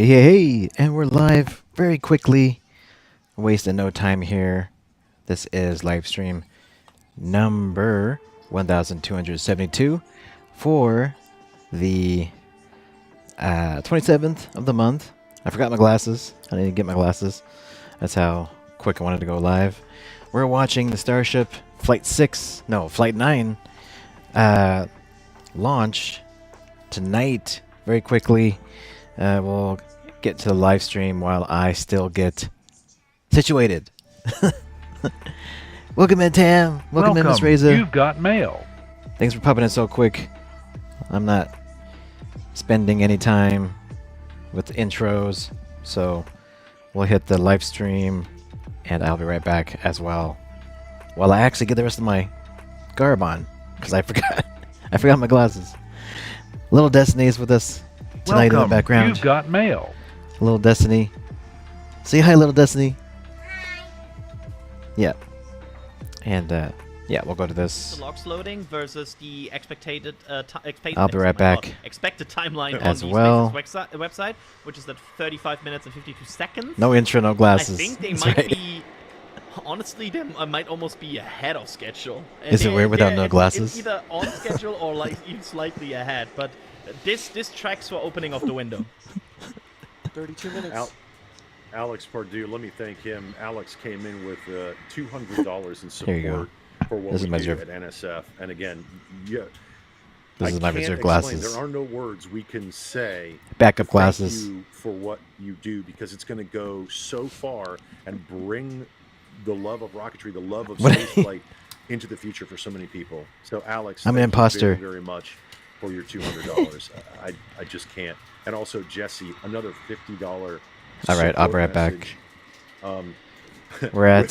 Hey, hey, hey, and we're live very quickly. Wasting no time here. This is live stream number 1272 for the 27th of the month. I forgot my glasses. I need to get my glasses. That's how quick I wanted to go live. We're watching the Starship Flight 9 launch tonight very quickly. We'll get to the live stream while I still get situated. Welcome in, Tam. Welcome in, Miss Reza. You've got mail. Thanks for popping in so quick. I'm not spending any time with intros, so we'll hit the live stream, and I'll be right back as well. While I actually get the rest of my garb on, because I forgot. I forgot my glasses. Little Destiny is with us tonight in the background. You've got mail. Little Destiny. Say hi, Little Destiny. Hi. Yeah. And yeah, we'll go to this. The logs loading versus the expected I'll be right back. Expected timeline as on the well. website, which is at 35 minutes and 52 seconds. No intro, no glasses. I think they That's might right. be. Honestly, they might almost be ahead of schedule. Is it weird without no glasses? It's either on schedule or like even slightly ahead. But this tracks for opening of the window. 32 minutes. Alex Pardue, let me thank him. Alex came in with $200 in support for what we do at NSF. And again, this is my reserve glasses. There are no words we can say. Backup glasses. Thank you for what you do, because it's going to go so far and bring the love of rocketry, the love of spaceflight into the future for so many people. So, Alex, I'm an imposter. Thank you very much for your $200. I just can't. And also, Jesse, another $50. All right, I'll be right back. We're at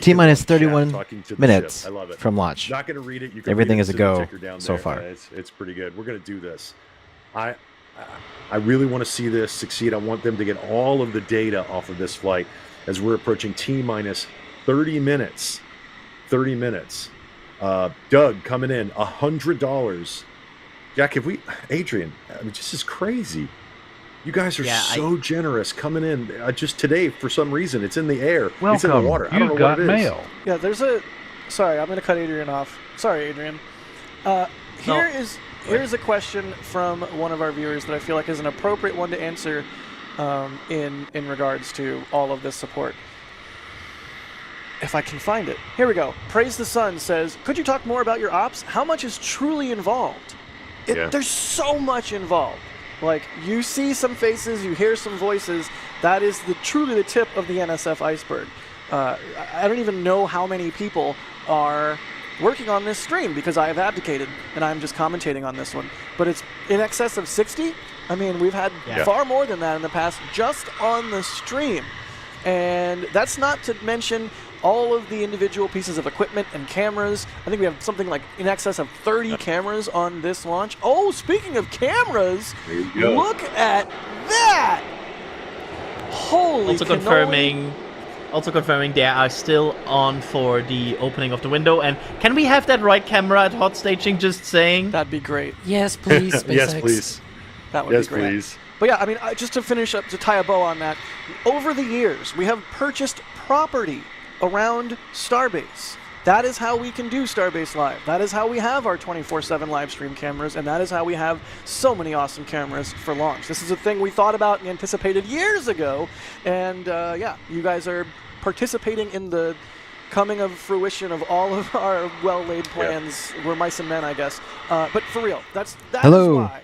T-minus 31 minutes from launch. Not going to read it. You can Everything read is a go so far. It's pretty good. We're going to do this. I really want to see this succeed. I want them to get all of the data off of this flight as we're approaching T-minus 30 minutes. 30 minutes. Doug coming in, $100. Jack, Adrian, I mean, this is crazy. You guys are so generous coming in. Just today, for some reason, it's in the air. Welcome. It's in the water. I don't know what it is. Mail. Yeah, there's a... Sorry, I'm going to cut Adrian off. Sorry, Adrian. Here's a question from one of our viewers that I feel like is an appropriate one to answer in regards to all of this support. If I can find it. Here we go. Praise the Sun says, could you talk more about your ops? How much is truly involved? There's so much involved. Like, you see some faces, you hear some voices. That is truly the tip of the NSF iceberg. I don't even know how many people are working on this stream, because I have abdicated and I'm just commentating on this one. But it's in excess of 60. I mean, we've had far more than that in the past just on the stream. And that's not to mention all of the individual pieces of equipment and cameras. I think we have something like in excess of 30 cameras on this launch. Oh, speaking of cameras, look at that! Holy cannoli. Also confirming they are still on for the opening of the window. And can we have that right camera at hot staging just saying? That'd be great. Yes, please, SpaceX. Yes, please. That would be great. Please. But yeah, I mean, just to finish up, to tie a bow on that, over the years, we have purchased property around Starbase. That is how we can do Starbase Live. That is how we have our 24/7 live stream cameras, and that is how we have so many awesome cameras for launch. This is a thing we thought about and anticipated years ago, and yeah, you guys are participating in the coming of fruition of all of our well-laid plans. We're mice and men, I guess. But for real, that is why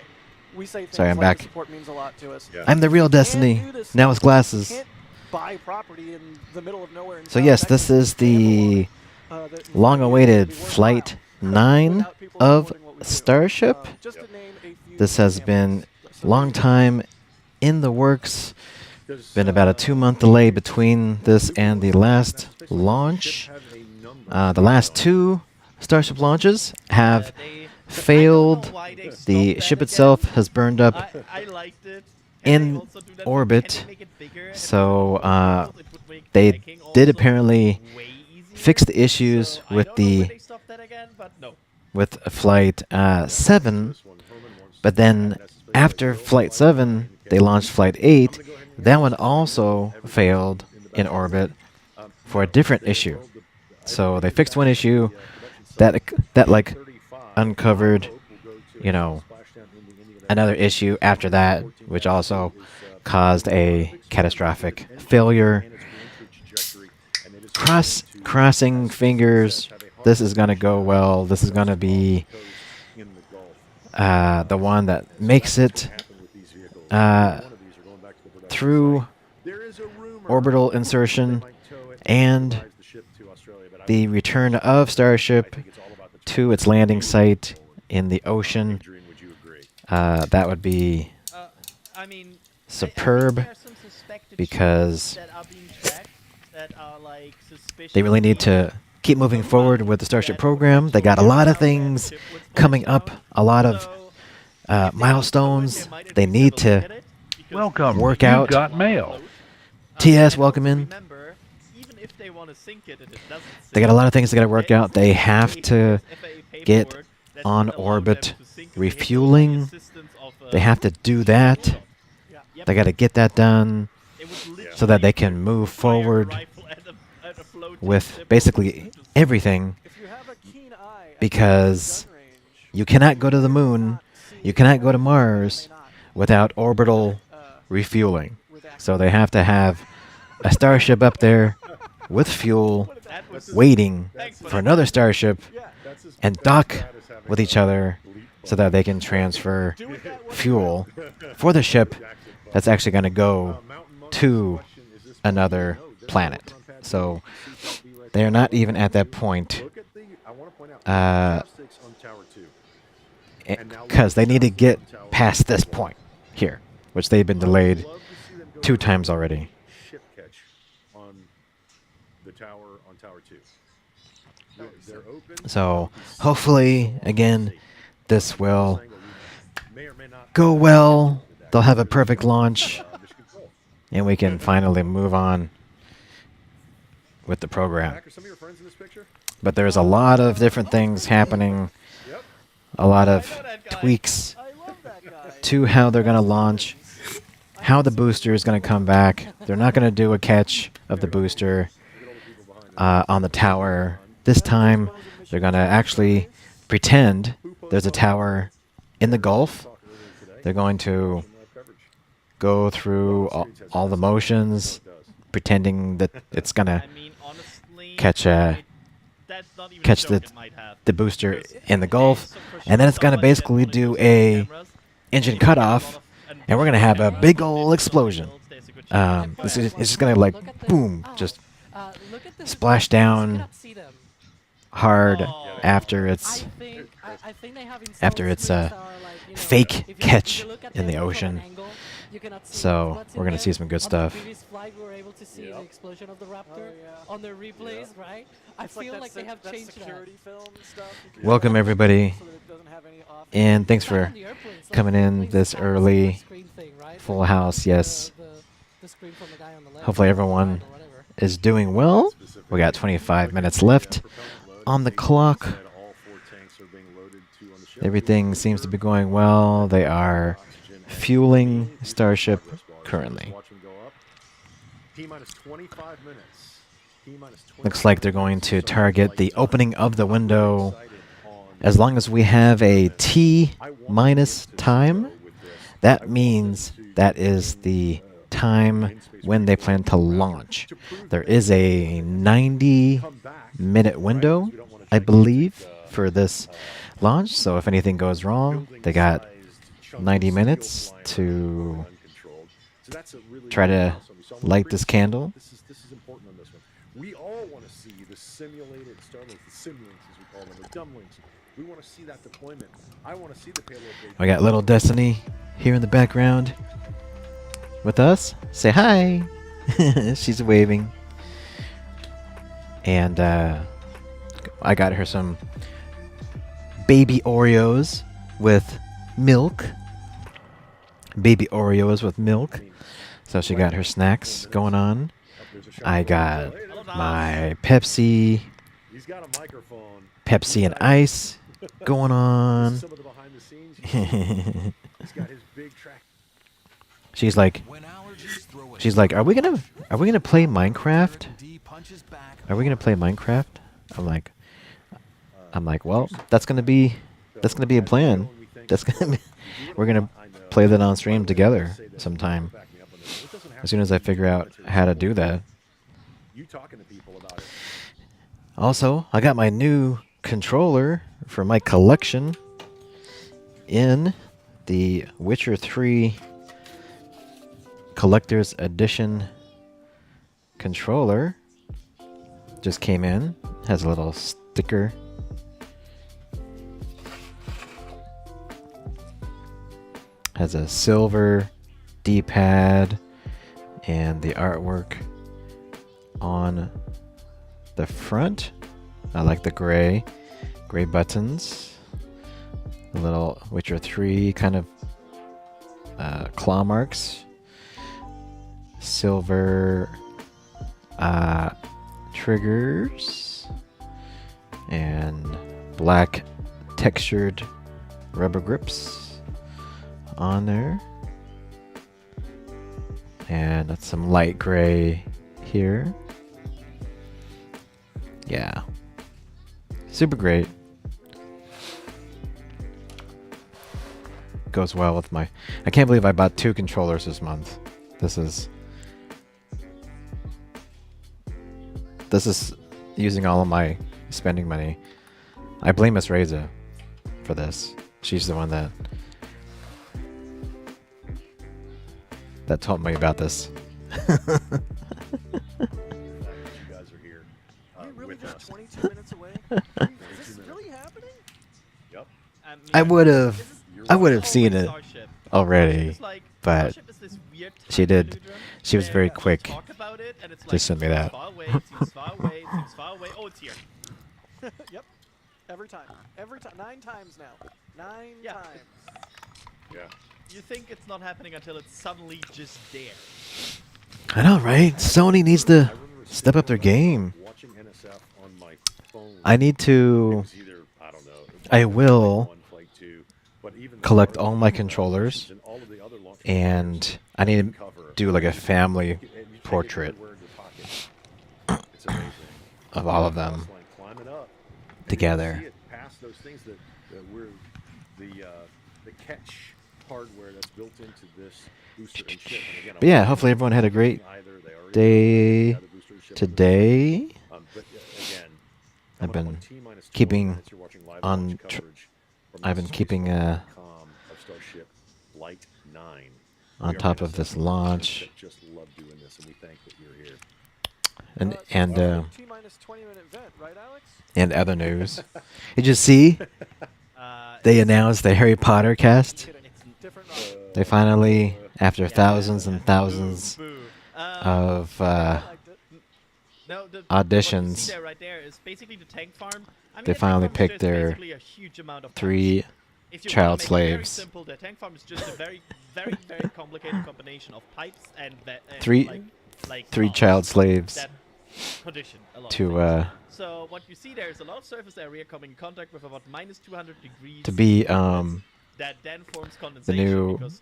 we say things I'm like back. The support means a lot to us. Yeah. I'm the real Destiny, now with glasses. Can't buy property in the middle of nowhere. So yes, this is the long-awaited Flight 9 of Starship. This has been a long time in the works. Been about a 2-month delay between this and the last launch. The last 2 Starship launches have failed. The ship itself has burned up in orbit. So they did apparently fix the issues with Flight 7, but then after Flight 7, they launched Flight 8. That one also failed in orbit for a different issue. So they fixed one issue that like uncovered, you know, another issue after that, which also caused a catastrophic failure. Crossing fingers. This is gonna go well. This is gonna be the one that makes it through orbital insertion and the return of Starship to its landing site in the ocean. That would be I mean, superb I think there are some suspected because ships that are being tracked that are like they really need to keep moving forward with the Starship program. They got a lot of things coming up, a lot of milestones they need to Welcome. work you out. got mail. TS, welcome in. Remember, even if they want to sink it and it doesn't They got a lot of things they got to work sink, out. They have to FAA get paperwork that on doesn't allow them orbit to sink a vehicle refueling. with the assistance of, They have to do that. Yep. They got to get that done They would so that they literally can move fire a forward rifle at a floating with ship basically just- everything, If you have a keen eye at because gun range, you cannot go to the moon, you cannot go to Mars without orbital refueling. So they have to have a Starship up there with fuel, That was waiting for another Starship, and dock with each other so that they can transfer fuel for the ship that's actually going to go to another planet. So they're not even at that point because they need to get past this point here, which they've been delayed 2 times already. Ship catch on the tower on Tower 2. They're open. So hopefully, again, this will go well. They'll have a perfect launch, and we can finally move on with the program. Are some of your friends in this picture? But there's a lot of different things happening, a lot of tweaks to how they're going to launch, how the booster is going to come back. They're not going to do a catch of the booster on the tower. This time, they're going to actually pretend there's a tower in the Gulf. They're going to go through all the motions, pretending that it's going to I mean, honestly, catch that's not even a catch joke, it might have. the booster Because in the there's Gulf, for sure and then it's going to somebody that basically monitors do those a cameras. engine They have a cutoff, lot of- and we're going to have a cameras, big there's ol' some explosion. fields, there's a good chance they It's fire just going to like Look at them. boom, Oh, just look at this splash box. You down cannot see them. hard Oh. after I it's think they have after installed it's screens a that are like, you know, fake if you catch look at in the them from an ocean. angle, you cannot see So, what's in we're gonna there. see some good On stuff. the previous flight, we were able to see the explosion of the Raptor. yeah. On the replays, right? I feel like they have changed security that. film stuff. You can Welcome, do everybody, so that it doesn't have any off- and thanks for On the airplanes, like, coming the in airplanes this have a early. split screen thing, right? Full Like, house, the- yes. the screen from the guy on the left, Hopefully or everyone right, or whatever. is doing well. We got 25 minutes left on the clock. Everything seems to be going well. They are fueling Starship currently. Looks like they're going to target the opening of the window. As long as we have a T minus time, that means that is the time when they plan to launch. There is a 90-minute window, I believe, for this launch. So if anything goes wrong, they got 90 minutes to try to light this candle. This is important on this one. We all want to see the simulated Starlinks, the simlinks as we call them, the dumblinks. We want to see that deployment. I want to see the payload. We got little Destiny here in the background with us. Say hi. She's waving. And I got her some baby Oreos with milk. Baby Oreos with milk. So she got her snacks going on. I got my Pepsi and ice going on. she's like, are we gonna play Minecraft? Are we gonna play Minecraft? I'm like, well, that's gonna be a plan. That's gonna be, we're gonna play that on stream together sometime. As soon as I figure out how to do that. Also, I got my new controller for my collection in the Witcher 3 Collector's Edition controller. Just came in. Has a little sticker. Has a silver D-pad and the artwork on the front. I like the gray buttons. A little Witcher 3 kind of claw marks. Silver triggers and black textured rubber grips on there, and that's some light gray here. Yeah, super great. Goes well with my... I can't believe I bought 2 controllers this month. This is using all of my spending money. I blame Miss Reza for this. She's the one that told me about this. You guys are here Really with just us. 22 minutes away? Is this really happening? Yep. I would have seen it Starship. already, It's like, but Starship is this weird she time did. conundrum She was where very you quick. talk about it and it's like, Just send me it seems that. far away, it seems far away, it seems far away. Oh, it's here. Yep. Every time. 9 times now. 9 Yeah. times. Yeah. You think it's not happening until it's suddenly just there. I know, right? Sony needs to step up their game. Watching NSF on my phone. I need It to... was either, I don't know. I will Flight 1, Flight 2, but even the collect Starship all my controllers controllers, and all of the other launch and I need to cover. do like a family You take it portrait everywhere in your pocket. It's amazing. of all of them Coastline, climbing up, and you can together. see it past those things that we're the catch hardware that's built into this booster and ship. And again, But yeah, hopefully everyone had a great either they already day had a booster and ship today. but again, I've coming up been on T-minus 21 keeping minutes, you're watching live on launch tr- coverage from I've the been keeping spaceport.com of Starship Flight 9. on We are top of NSF this launchers launch, that just love doing this, and we thank that you're here. and T-minus 20-minute vent, right, Alex? and other news. Did you see? They announced the Harry Potter cast. Different They finally, after thousands and thousands Boo. of I liked it. No, what you auditions, see there right there is basically the tank farm. I mean, they the tank finally farm is picked just their basically a huge amount of 3 pipes. If you child wanna make it very slaves. simple, the tank farm is just a very, very, very complicated combination of pipes and, Three- like 3 valves child slaves that condition a lot of to things. So what you see there is a lot of surface area coming in contact with about minus 200 degrees. to be that then forms condensation. new because,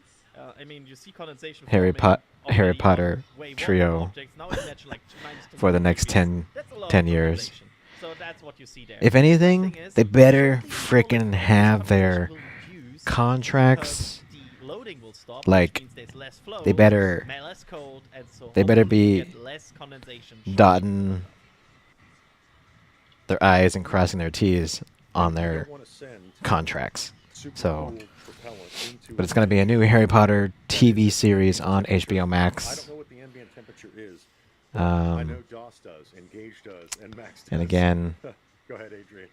I mean, you see condensation Harry forming Harry already Potter on way warmer trio objects. Now imagine like minus for the 200 next degrees. That's a lot of 10 years. condensation. So that's what you see there. If The anything, thing is, they better shortly frickin' before have this their condensation will reduce contracts. because the loading will stop, Like, which means there's less flow, they better less cold, and so they better hopefully you be get less condensation shortly. dotting their I's and crossing their T's on You their don't wanna send contracts. super So, cool propellant into but it's going to be a new Harry Potter TV series on HBO I Max. don't know what the ambient temperature is. I know Um, DOS does, Engage does, and Max does. and again, Go ahead, Adrian.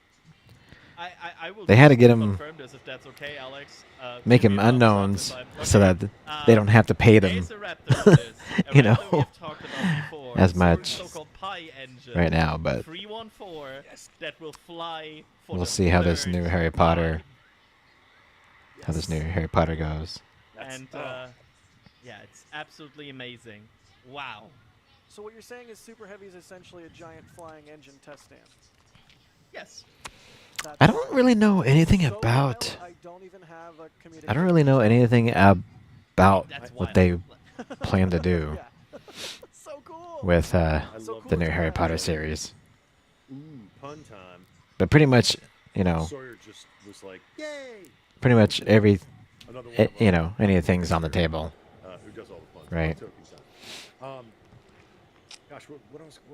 I will They had to just get 'em- confirm this if that's okay, Alex. make Give them me a thumbs up unknowns if I'm- so okay. that they don't have to pay them There's a Raptor in this. A you Raptor know, we have talked about before. as It's much the so-called Pi engine. right now. But 314 that will fly for we'll the see how this third new Harry Potter, time. how this new Harry Potter goes. And yeah, it's absolutely amazing. Wow. So what you're saying is Super Heavy is essentially a giant flying engine test stand. Yes. I don't really know anything So about. wild, I don't even have a I don't really know anything about about what they plan to do Yeah. So cool. with love the new that. Harry Potter series. Ooh, pun time. But pretty much, you know, Sawyer just was like, "Yay!" pretty much every, Another one of you our- know, anything's on the table. who does all the puns? Right. Token time. Gosh, what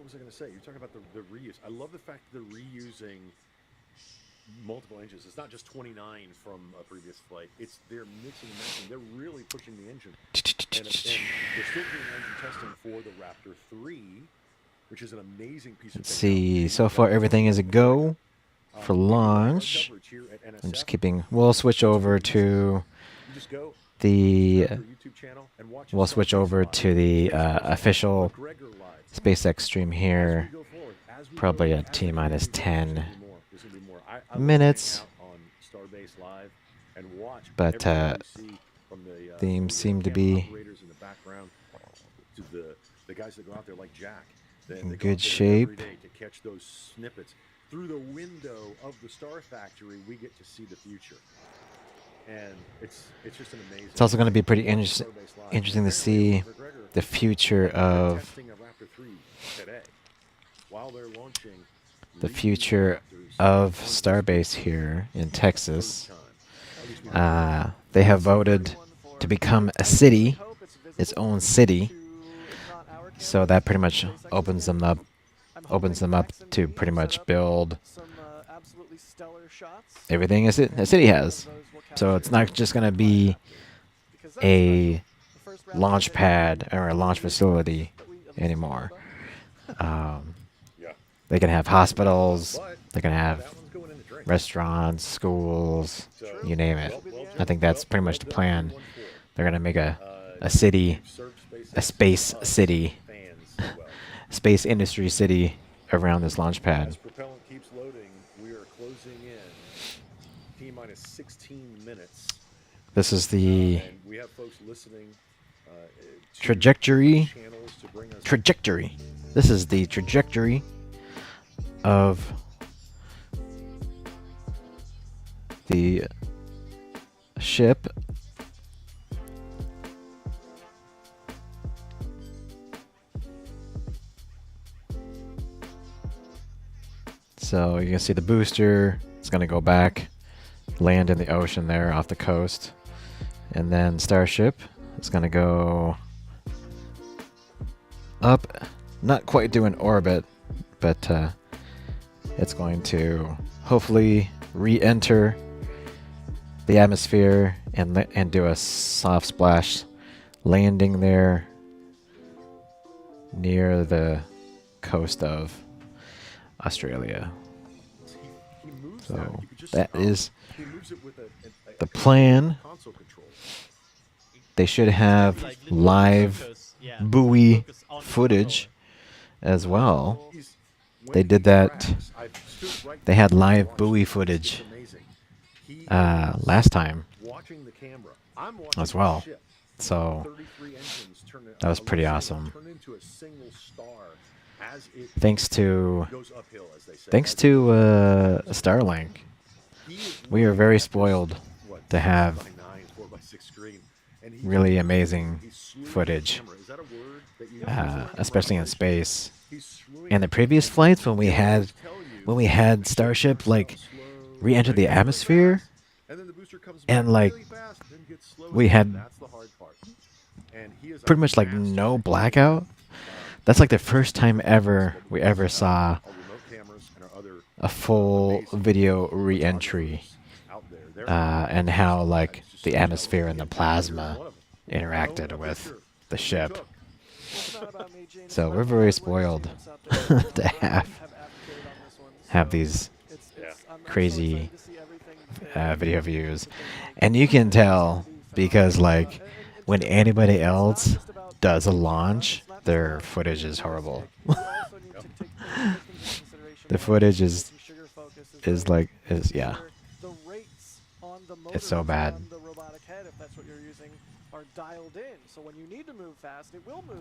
was I going to say? You're talking about the reuse. I love the fact that they're reusing multiple engines. It's not just 29 from a previous flight. They're mixing and matching. They're really pushing the engine. And they're still doing engine testing for the Raptor 3, which is an amazing piece of Let's technology. see. So far, everything is a go for We do launch. coverage here at I'm just NSF. keeping. We'll switch over to You just go the. to our YouTube channel and watch We'll us switch Starship over live. to the Facebook official McGregor live. SpaceX stream As here. we go forward, as we Probably go, at as T we go, minus there's 10 gonna be more. There's gonna be more. I love to minutes. hang out on Starbase Live and watch But, everything you see from the themes from seem to camera be operators in the background to the guys that go out there like Jack. They in go good out there shape. every day to catch those snippets. Through the window of the Star Factory, we get to see the future. And it's just an amazing. It's also going to be pretty Watch interesting Starbase Live. interesting to Apparently, see McGregor the future they're of testing a Raptor 3 today while they're launching the reused future Raptors of on Starbase Starbase here in for the Texas. first time. At least we don't They have voted to become a city, its own city. So that pretty much opens them up to pretty much build everything a city has. So it's not just going to be a launch pad or a launch facility anymore. Yeah. They can have hospitals, But they can have that one's going in the drink. restaurants, schools, So, you name it. well I think that's done. pretty much the Well done, plan. everyone for it. They're going to make a city, You've served a SpaceX space us city, fans well. space industry city around this launch As pad. propellant keeps loading, we are closing in T minus 16 minutes. This is the And we have folks listening to trajectory. channels to bring us Trajectory. This is the trajectory of the ship. So you can see the booster. It's going to go back, land in the ocean there off the coast. And then Starship is going to go up, not quite do an orbit, but it's going to hopefully re-enter the atmosphere and do a soft splash landing there near the coast of Australia. He moves So that. You could just that see how is he moves it with the plan. console control. They should have Like, little live focus, yeah, buoy focus on the footage as well. He's- when They he did that. cracks, I've stood right They had there live watching buoy this. footage It's amazing. He is last time watching the camera. I'm watching as well. the ship. So 33 engines turn that was pretty turn awesome. into a single star as it thanks to goes uphill, as they say. thanks As to Starlink, he is we are looking very at this, spoiled what, to have 6x9, 4x6 screen, and he's really amazing he's slewing the footage, camera. Is that a word that you use? especially in space. He's slewing And the it. previous flights when we had Tell you when we had the ship Starship starts like out slow, re-enter the then goes atmosphere, fast, and then the booster comes and, back like, really fast, then gets slow we again. had That's the hard part. And he is a pretty much like master no blackout. That's like the first time ever we ever saw our remote cameras and our other a full amazing video re-entry, out there. They're and how like it's just the so atmosphere and the you're plasma one of them. interacted No, with picture the you ship. took. So we're very spoiled to have these crazy video views, and you can tell because like when anybody else does a launch, their footage is horrible. The footage is like yeah. It's so bad.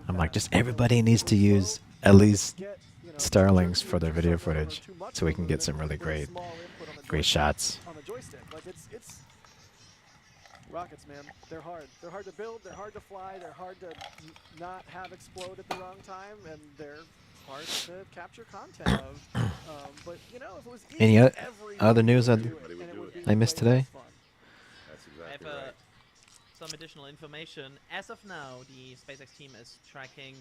I'm like, just everybody needs to use at least Starlinks for their video footage, so we can get some really great shots. Rockets, man, they're hard. They're hard to build. They're hard to fly. They're hard to not have explode at the wrong time, and they're hard to capture content of. But you know, if it was easy, Any other everybody news would that do it, and it would be I missed way less today? fun. That's I have exactly right. some additional information. As of now, the SpaceX team is tracking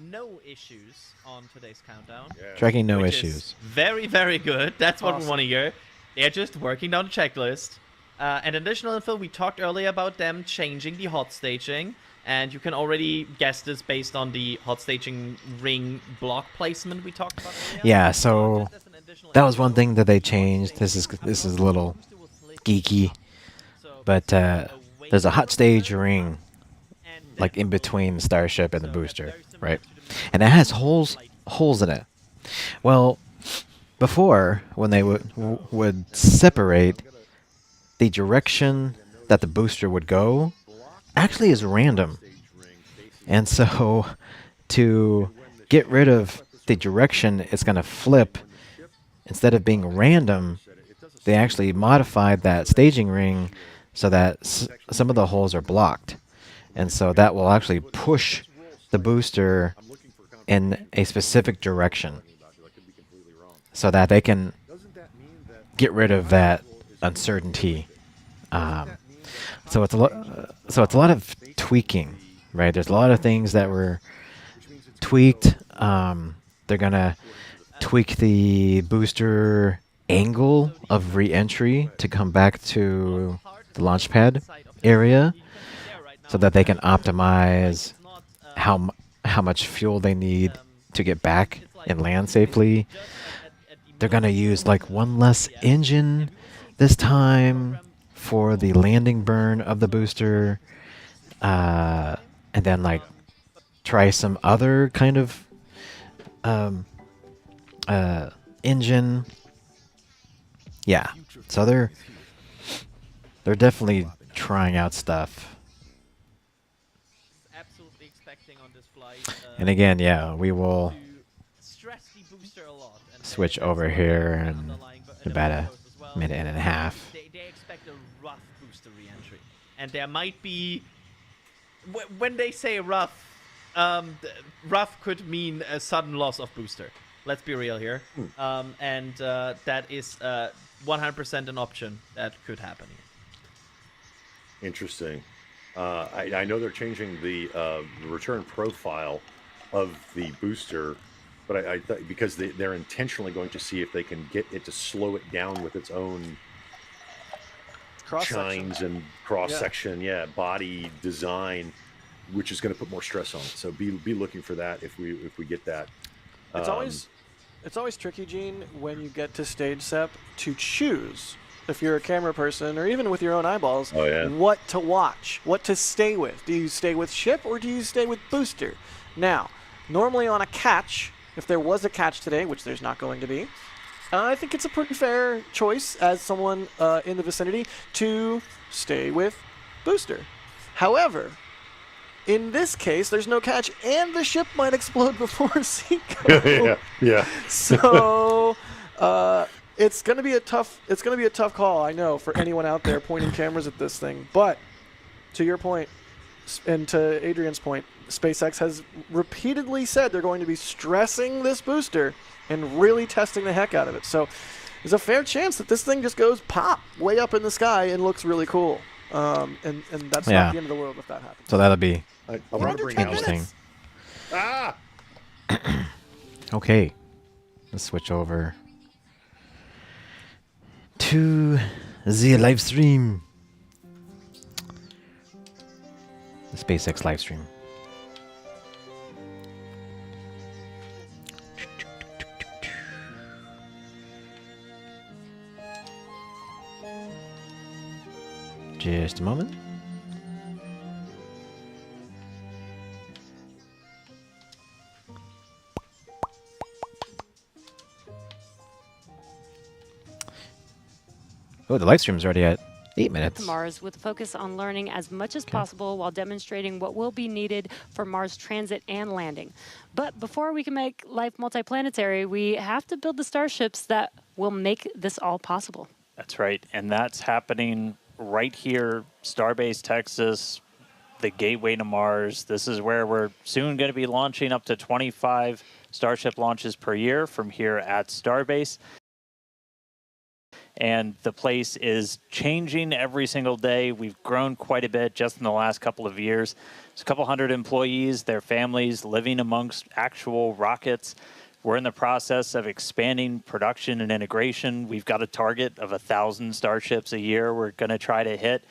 no issues on today's countdown. Yeah. Tracking no which issues. is very, very good. That's what we Awesome. want to hear. They're just working down the checklist. And additional info, we talked earlier about them changing the hot staging. And you can already guess this based on the hot staging ring block placement we talked about earlier. Yeah, so just as an additional that was one info, thing that they the hot changed. This staging is a booster little will flick geeky, so but away there's a hot from stage the ring and like then in between the Starship and the So that's booster, very similar right? to the movie And it has Flight. holes in it. Well, before when they would separate, the direction that the booster would go actually is random. And so to get rid of the direction it's going to flip, instead of being random, they actually modified that staging ring so that some of the holes are blocked. And so that will actually push the booster in a specific direction so that they can get rid of that uncertainty. So it's a lot of tweaking, right? There's a lot of things that were tweaked. They're gonna tweak the booster angle of re-entry to come back to the launch pad area, so that they can optimize how much fuel they need to get back and land safely. They're gonna use like one less engine this time for the landing burn of the booster, and then like try some other kind of engine. Yeah, so they're definitely trying out stuff. Absolutely expecting on this flight. And again, yeah, we will To stress the booster a lot. And switch that's over what here the in underlying about a post as well. minute and a half. They expect a rough booster reentry, and there might be. When they say rough, rough could mean a sudden loss of booster. Let's be real here, and that is 100% an option that could happen. Interesting. I know they're changing the return profile of the booster, but I thought because they're intentionally going to see if they can get it to slow it down with its own chines and cross section, body design, which is going to put more stress on it. So be looking for that if we get that. It's always tricky, Gene, when you get to stage sep to choose, if you're a camera person or even with your own eyeballs, what to watch, what to stay with. Do you stay with ship or do you stay with booster? Now, normally on a catch, if there was a catch today, which there's not going to be, I think it's a pretty fair choice as someone in the vicinity to stay with booster. However, in this case, there's no catch, and the ship might explode before Seco. yeah. So it's gonna be a tough call, I know, for anyone out there pointing cameras at this thing. But to your point, and to Adrian's point, SpaceX has repeatedly said they're going to be stressing this booster and really testing the heck out of it. So there's a fair chance that this thing just goes pop way up in the sky and looks really cool. And that's not the end of the world if that happens. So that'll be I want to bring out interesting. Ah! Okay, let's switch over to the live stream. The SpaceX live stream. Just a moment. Oh, the live stream's already at 8 minutes. To Mars with a focus on learning as much as possible while demonstrating what will be needed for Mars transit and landing. But before we can make life multiplanetary, we have to build the starships that will make this all possible. That's right, and that's happening right here, Starbase, Texas, the gateway to Mars. This is where we're soon going to be launching up to 25 Starship launches per year from here at Starbase. And the place is changing every single day. We've grown quite a bit just in the last couple of years. There's a couple hundred employees, their families living amongst actual rockets. We're in the process of expanding production and integration. We've got a target of 1,000 Starships a year we're going to try to hit.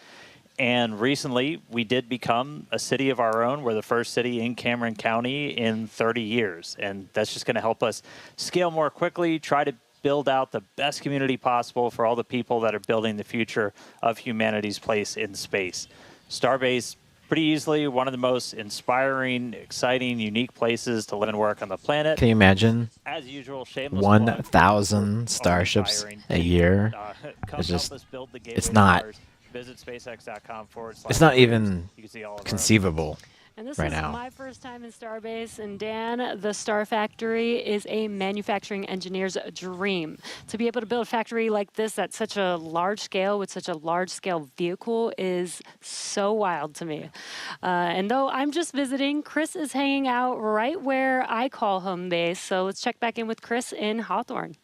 And recently, we did become a city of our own. We're the first city in Cameron County in 30 years. And that's just going to help us scale more quickly, try to build out the best community possible for all the people that are building the future of humanity's place in space. Starbase, pretty easily one of the most inspiring, exciting, unique places to live and work on the planet. Can you imagine As usual, shameless 1,000 starships a year? It's just, it's not. Visit SpaceX.com/. It's not even you can see all of conceivable. And this right is now. my first time in Starbase, and Dan, the Star Factory is a manufacturing engineer's dream. To be able to build a factory like this at such a large scale with such a large scale vehicle is so wild to me. And though I'm just visiting, Chris is hanging out right where I call home base. So let's check back in with Chris in Hawthorne.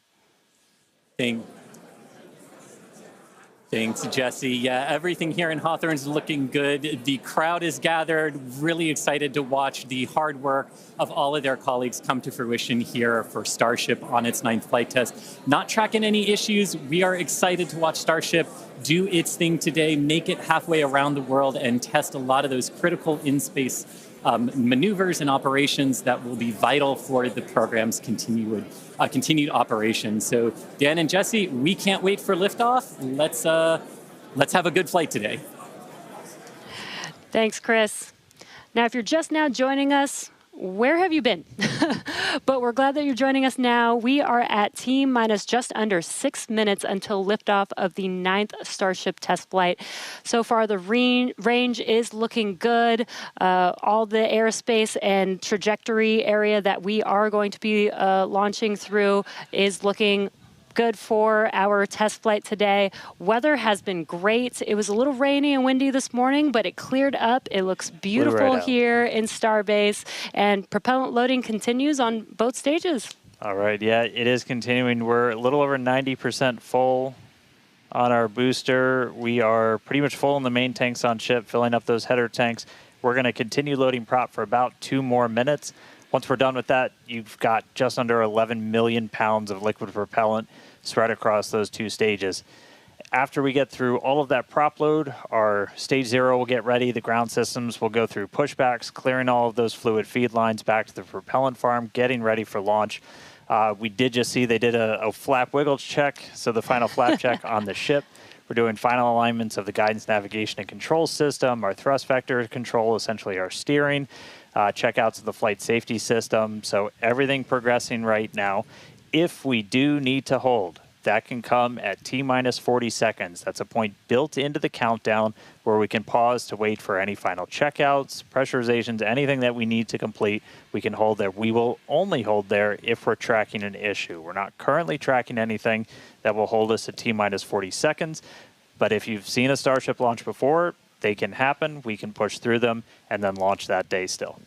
Thanks, Jesse. Yeah, everything here in Hawthorne is looking good. The crowd is gathered, really excited to watch the hard work of all of their colleagues come to fruition here for Starship on its 9th flight test. Not tracking any issues. We are excited to watch Starship do its thing today, make it halfway around the world, and test a lot of those critical in-space maneuvers and operations that will be vital for the program's continued operation. So Dan and Jesse, we can't wait for liftoff. Let's have a good flight today. Thanks, Chris. Now, if you're just now joining us, where have you been? But we're glad that you're joining us now. We are at T-minus just under 6 minutes until liftoff of the 9th Starship test flight. So far, the range is looking good. All the airspace and trajectory area that we are going to be launching through is looking good for our test flight today. Weather has been great. It was a little rainy and windy this morning, but it cleared up. It looks beautiful here in Starbase, and propellant loading continues on both stages. All right, yeah, it is continuing. We're a little over 90% full on our booster. We are pretty much full in the main tanks on ship, filling up those header tanks. We're going to continue loading prop for about 2 more minutes. Once we're done with that, you've got just under 11 million pounds of liquid propellant spread across those 2 stages. After we get through all of that prop load, our stage 0 will get ready. The ground systems will go through pushbacks, clearing all of those fluid feed lines back to the propellant farm, getting ready for launch. We did just see they did a flap wiggle check, so the final flap check on the ship. We're doing final alignments of the guidance, navigation, and control system, our thrust vector control, essentially our steering, checkouts of the flight safety system. So everything progressing right now. If we do need to hold, that can come at T-minus 40 seconds. That's a point built into the countdown where we can pause to wait for any final checkouts, pressurizations, anything that we need to complete. We can hold there. We will only hold there if we're tracking an issue. We're not currently tracking anything that will hold us at T-minus 40 seconds. But if you've seen a Starship launch before, they can happen, we can push through them, and then launch that day still.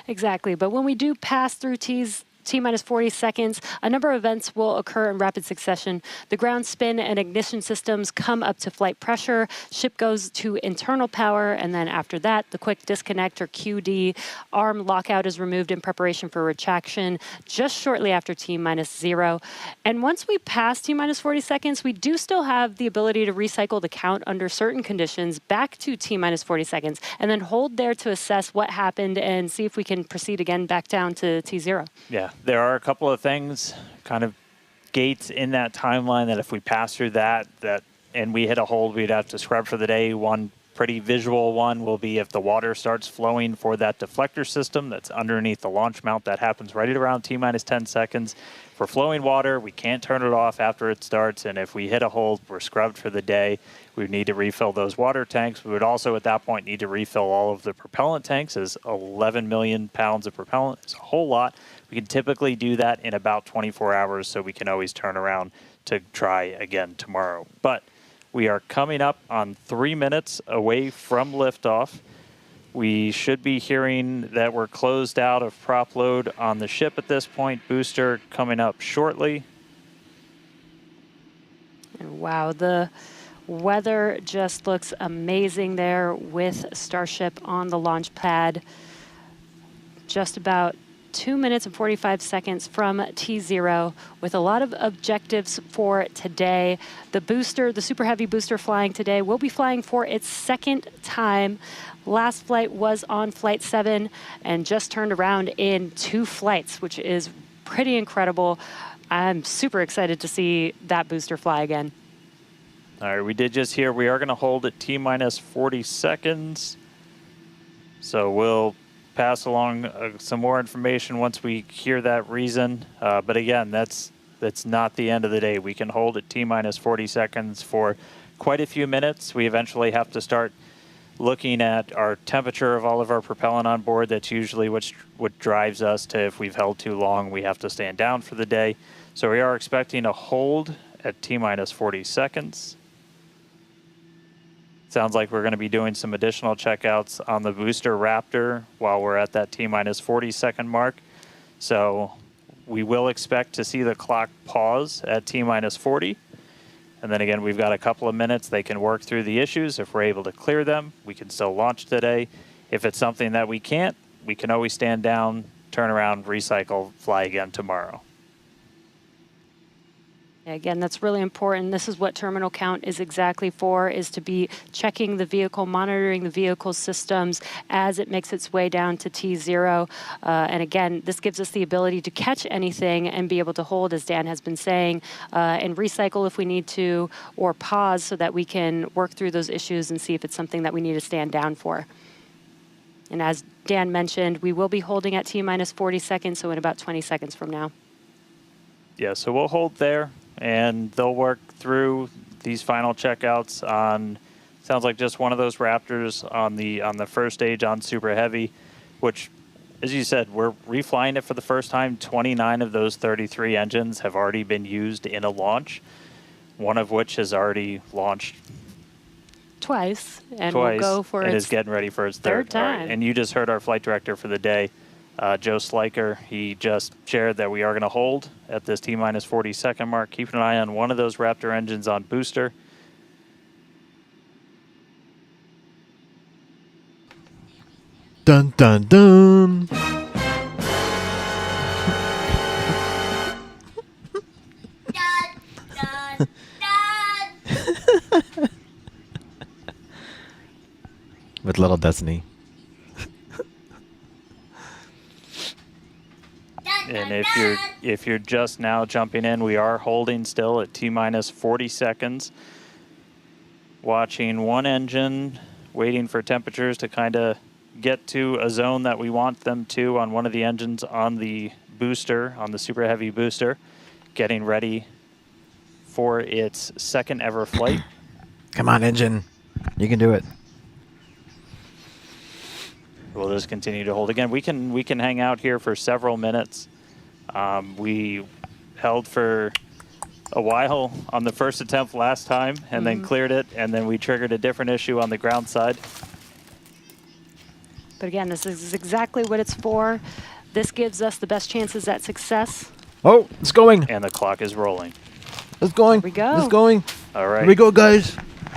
Exactly. But when we do pass through T-minus 40 seconds, a number of events will occur in rapid succession. The ground spin and ignition systems come up to flight pressure, ship goes to internal power, and then after that, the quick disconnect or QD, arm lockout is removed in preparation for retraction just shortly after T-minus 0. And once we pass T-minus 40 seconds, we do still have the ability to recycle the count under certain conditions back to T-minus 40 seconds, and then hold there to assess what happened and see if we can proceed again back down to T0. Yeah. There are a couple of things, kind of gates in that timeline that if we pass through that and we hit a hold, we'd have to scrub for the day. One pretty visual one will be if the water starts flowing for that deflector system that's underneath the launch mount. That happens right at around T-minus 10 seconds. For flowing water, we can't turn it off after it starts, and if we hit a hold, we're scrubbed for the day. We would need to refill those water tanks. We would also, at that point, need to refill all of the propellant tanks, as 11 million pounds of propellant is a whole lot. We can typically do that in about 24 hours, so we can always turn around to try again tomorrow. But We are coming up on 3 minutes away from liftoff. We should be hearing that we're closed out of prop load on the ship at this point. Booster coming up shortly. And wow, the weather just looks amazing there with Starship on the launch pad. Just about 2 minutes and 45 seconds from T0 with a lot of objectives for today. The booster, the Super Heavy booster flying today, will be flying for its second time. Last flight was on Flight 7 and just turned around in 2 flights, which is pretty incredible. I'm super excited to see that booster fly again. All right, we did just hear we are going to hold at T-minus 40 seconds. So we'll pass along some more information once we hear that reason. But again, that's not the end of the day. We can hold at T-minus 40 seconds for quite a few minutes. We eventually have to start looking at our temperature of all of our propellant on board. That's usually what drives us to, if we've held too long, we have to stand down for the day. So we are expecting a hold at T-minus 40 seconds. Sounds like we're going to be doing some additional checkouts on the booster Raptor while we're at that T-minus 40 second mark. So we will expect to see the clock pause at T-minus 40. And then again, we've got a couple of minutes. They can work through the issues. If we're able to clear them, we can still launch today. If it's something that we can't, we can always stand down, turn around, recycle, fly again tomorrow. Again, that's really important. This is what terminal count is exactly for, is to be checking the vehicle, monitoring the vehicle systems as it makes its way down to T0. And again, this gives us the ability to catch anything and be able to hold, as Dan has been saying, and recycle if we need to, or pause so that we can work through those issues and see if it's something that we need to stand down for. And as Dan mentioned, we will be holding at T-minus 40 seconds, so in about 20 seconds from now. Yeah, so we'll hold there. And they'll work through these final checkouts on, sounds like just one of those Raptors on the first stage on Super Heavy, which, as you said, we're reflying it for the first time. 29 of those 33 engines have already been used in a launch, one of which has already launched twice, and will go for and its is getting ready for its third time. Right. And you just heard our flight director for the day, Joe Sliker. He just shared that we are going to hold at this T-minus 40 second mark. Keep an eye on one of those Raptor engines on booster. Dun, dun, dun. With little Destiny. And if you're just now jumping in, we are holding still at T-minus 40 seconds. Watching one engine, waiting for temperatures to kind of get to a zone that we want them to on one of the engines on the booster, on the Super Heavy booster, getting ready for its second ever flight. Come on, engine. You can do it. We'll just continue to hold. Again, we can hang out here for several minutes. We held for a while on the first attempt last time and then cleared it, and then we triggered a different issue on the ground side. But again, this is exactly what it's for. This gives us the best chances at success. Oh, it's going. And the clock is rolling. It's going. Here we go. It's going. All right. Here we go, guys.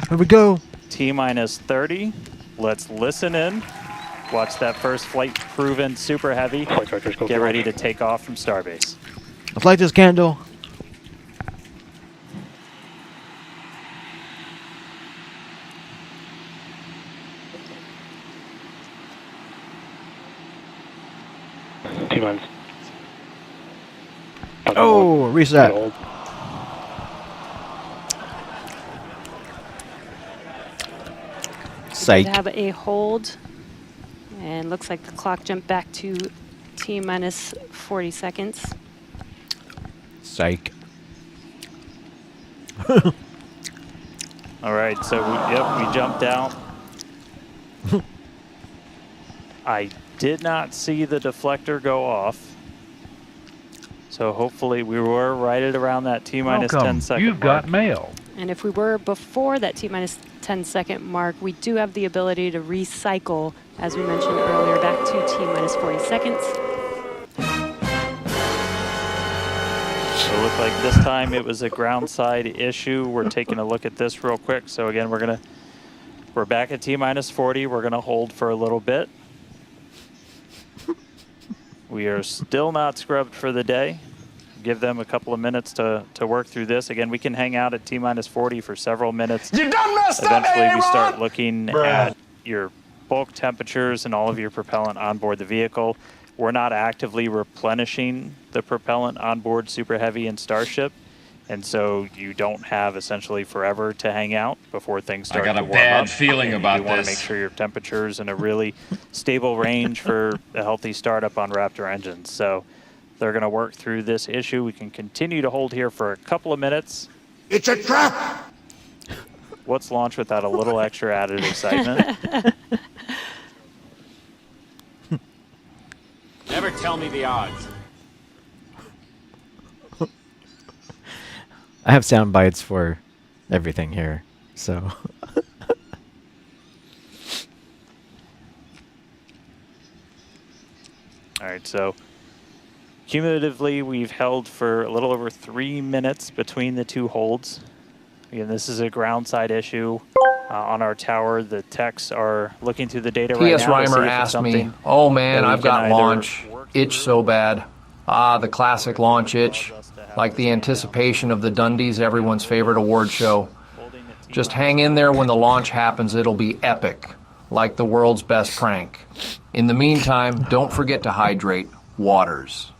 Here we go. T-minus 30. Let's listen in. Watch that first flight proven Super Heavy. Get ready to take off from Starbase. Let's light this candle. T-minus. Oh, reset. We Psych. did have a hold, and looks like the clock jumped back to T-minus 40 seconds. Psych. All right, so we jumped out. I did not see the deflector go off. So hopefully we were right at around that T-minus 10 second You've got mark. mail. And if we were before that T-minus 10-second mark, we do have the ability to recycle, as we mentioned earlier, back to T-minus 40 seconds. So it looked like this time it was a ground side issue. We're taking a look at this real quick. So again, we're back at T-minus 40. We're gonna hold for a little bit. We are still not scrubbed for the day. Give them a couple of minutes to work through this. Again, we can hang out at T-minus 40 for several minutes. You done messed Eventually, up, we start A-Rod! looking Bruh. at your bulk temperatures and all of your propellant on board the vehicle. We're not actively replenishing the propellant on board Super Heavy and Starship, and so you don't have essentially forever to hang out before things start to warm up. I got a bad feeling And about you want to this. make sure your temperature's in a really stable range for a healthy startup on Raptor engines. So they're going to work through this issue. We can continue to hold here for a couple of minutes. It's a trap! What's launch without a little extra added excitement? Never tell me the odds. I have sound bites for everything here, so. All right, so cumulatively, we've held for a little over 3 minutes between the two holds. Again, this is a ground side issue on our tower. The techs are looking through the data right T.S. now to see Reimer if it's asked me, something oh man, that we I've can got either launch work itch through so bad. Ah, the classic launch itch, allows us to have like the this anticipation of the Dundies, everyone's favorite award show. holding the Just T-minus hang in there when the launch happens, it'll be epic, like the world's best prank. In the meantime, don't forget to hydrate. Waters,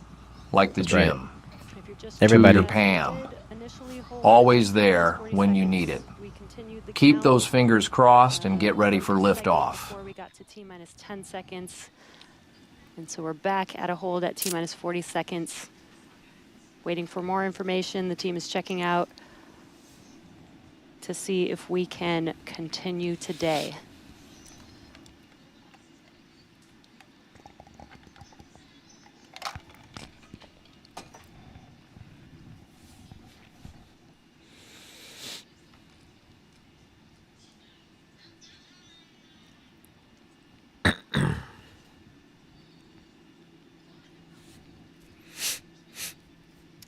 like the That's right. gym. If you're just Everybody. To your Pam. initially hold Always at there 40 when you seconds. need it. We continued the Keep count, those fingers crossed and get ready for 1 second liftoff. Before we got to T-minus 10 seconds. And so we're back at a hold at T-minus 40 seconds. Waiting for more information. The team is checking out to see if we can continue today.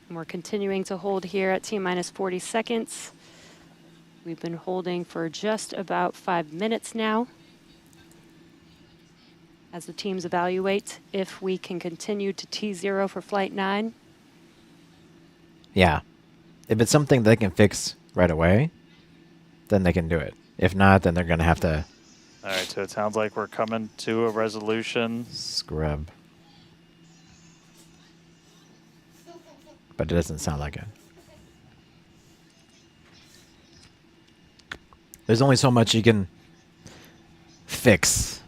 And we're continuing to hold here at T-minus 40 seconds. We've been holding for just about 5 minutes now as the teams evaluate if we can continue to T0 for Flight 9. Yeah. If it's something they can fix right away, then they can do it. If not, then they're going to have to All right, so it sounds like we're coming to a resolution. scrub. But it doesn't sound like it. There's only so much you can fix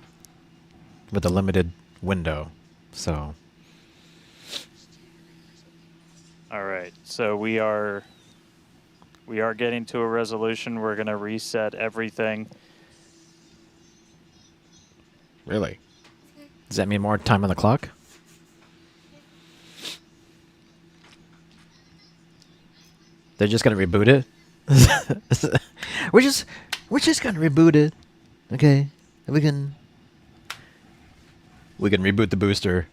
with a limited window. So, All right, so we are getting to a resolution. We're going to reset everything. really? Does that mean more time on the clock? They're just gonna reboot it. we're just gonna reboot it. Okay, we can reboot the booster.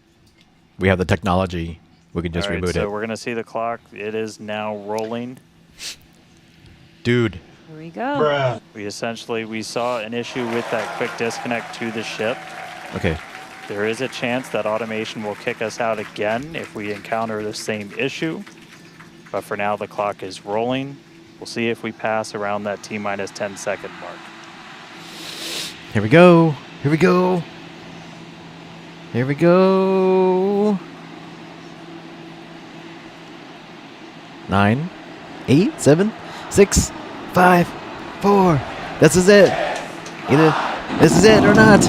We have the technology. We can just All right, reboot so it. we're going to see the clock. It is now rolling. Dude, Here we go. We saw an issue with that quick disconnect to the ship. okay. There is a chance that automation will kick us out again if we encounter the same issue. But for now, the clock is rolling. We'll see if we pass around that T-minus 10-second mark. Here we go. Here we go. Here we go. 9, 8, 7, 6, 5, 4. This is it. Either this is it or not.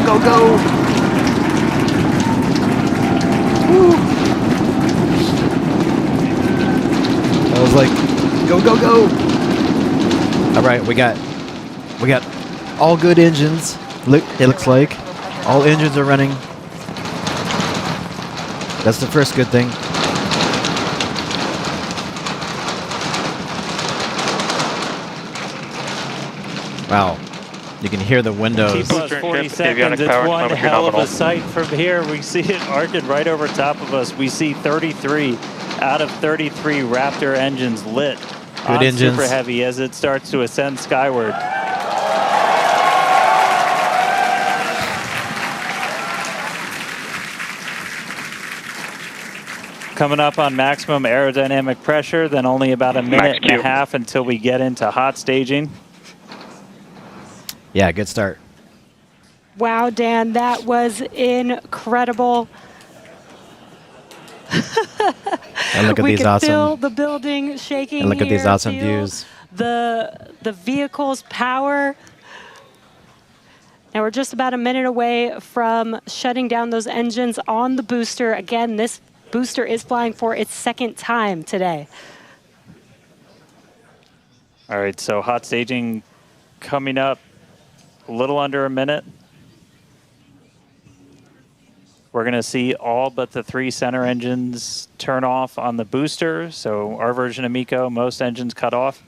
Go, go. Woo. I was like, go. All right, we got All good engines. It looks like all engines are running. That's the first good thing. Wow. You can hear the windows. T plus 40 seconds. It's one hell of a sight from here. We see it arcing right over top of us. We see 33 out of 33 Raptor engines lit Good on engines. Super Heavy as it starts to ascend skyward. Coming up on maximum aerodynamic pressure, then only about a minute and a half until we get into hot staging. Yeah, good start. Wow, Dan, that was incredible. And look at we these can awesome. feel the building shaking. And look at these here, awesome feel views. The vehicle's power. Now we're just about a minute away from shutting down those engines on the booster. Again, this booster is flying for its second time today. All right, so hot staging coming up a little under a minute. We're going to see all but the 3 center engines turn off on the booster. So our version of MECO, most engines cut off.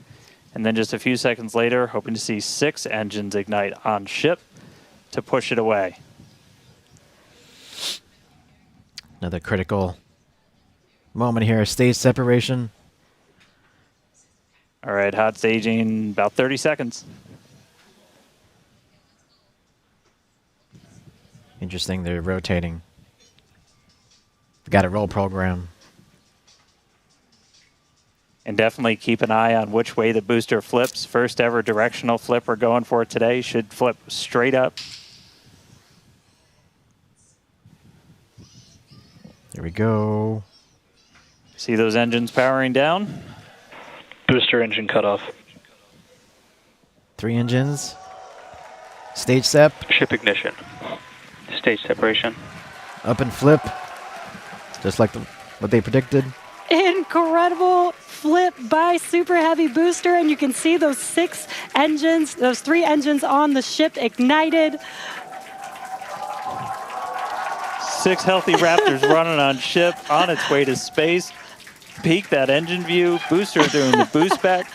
And then just a few seconds later, hoping to see 6 engines ignite on ship to push it away. Another critical moment here. Stage separation. All right, hot staging, about 30 seconds. Interesting, they're rotating. Got a roll program. And definitely keep an eye on which way the booster flips. First ever directional flip we're going for today. Should flip straight up. Here we go. See those engines powering down? Booster engine cutoff. 3 engines. Stage sep. Ship ignition. Stage separation. Up and flip. Just like what they predicted. Incredible flip by Super Heavy booster, and you can see those 6 engines, those 3 engines on the ship ignited. 6 healthy Raptors running on ship, on its way to space. Peek that engine view. Booster doing the boost back.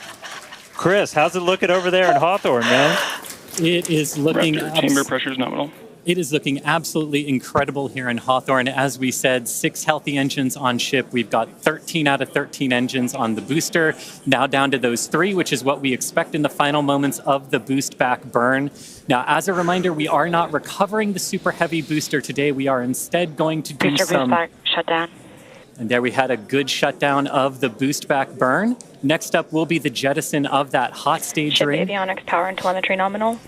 Chris, how's it looking over there in Hawthorne, man? It is looking... Raptor chamber pressure is nominal. It is looking absolutely incredible here in Hawthorne. As we said, 6 healthy engines on ship. We've got 13 out of 13 engines on the booster. Now down to those 3, which is what we expect in the final moments of the boost back burn. Now, as a reminder, we are not recovering the Super Heavy booster today. We are instead going to do booster some... boost back, shutdown. And there we had a good shutdown of the boost back burn. Next up will be the jettison of that hot stage Ship ring. avionics, power and telemetry nominal.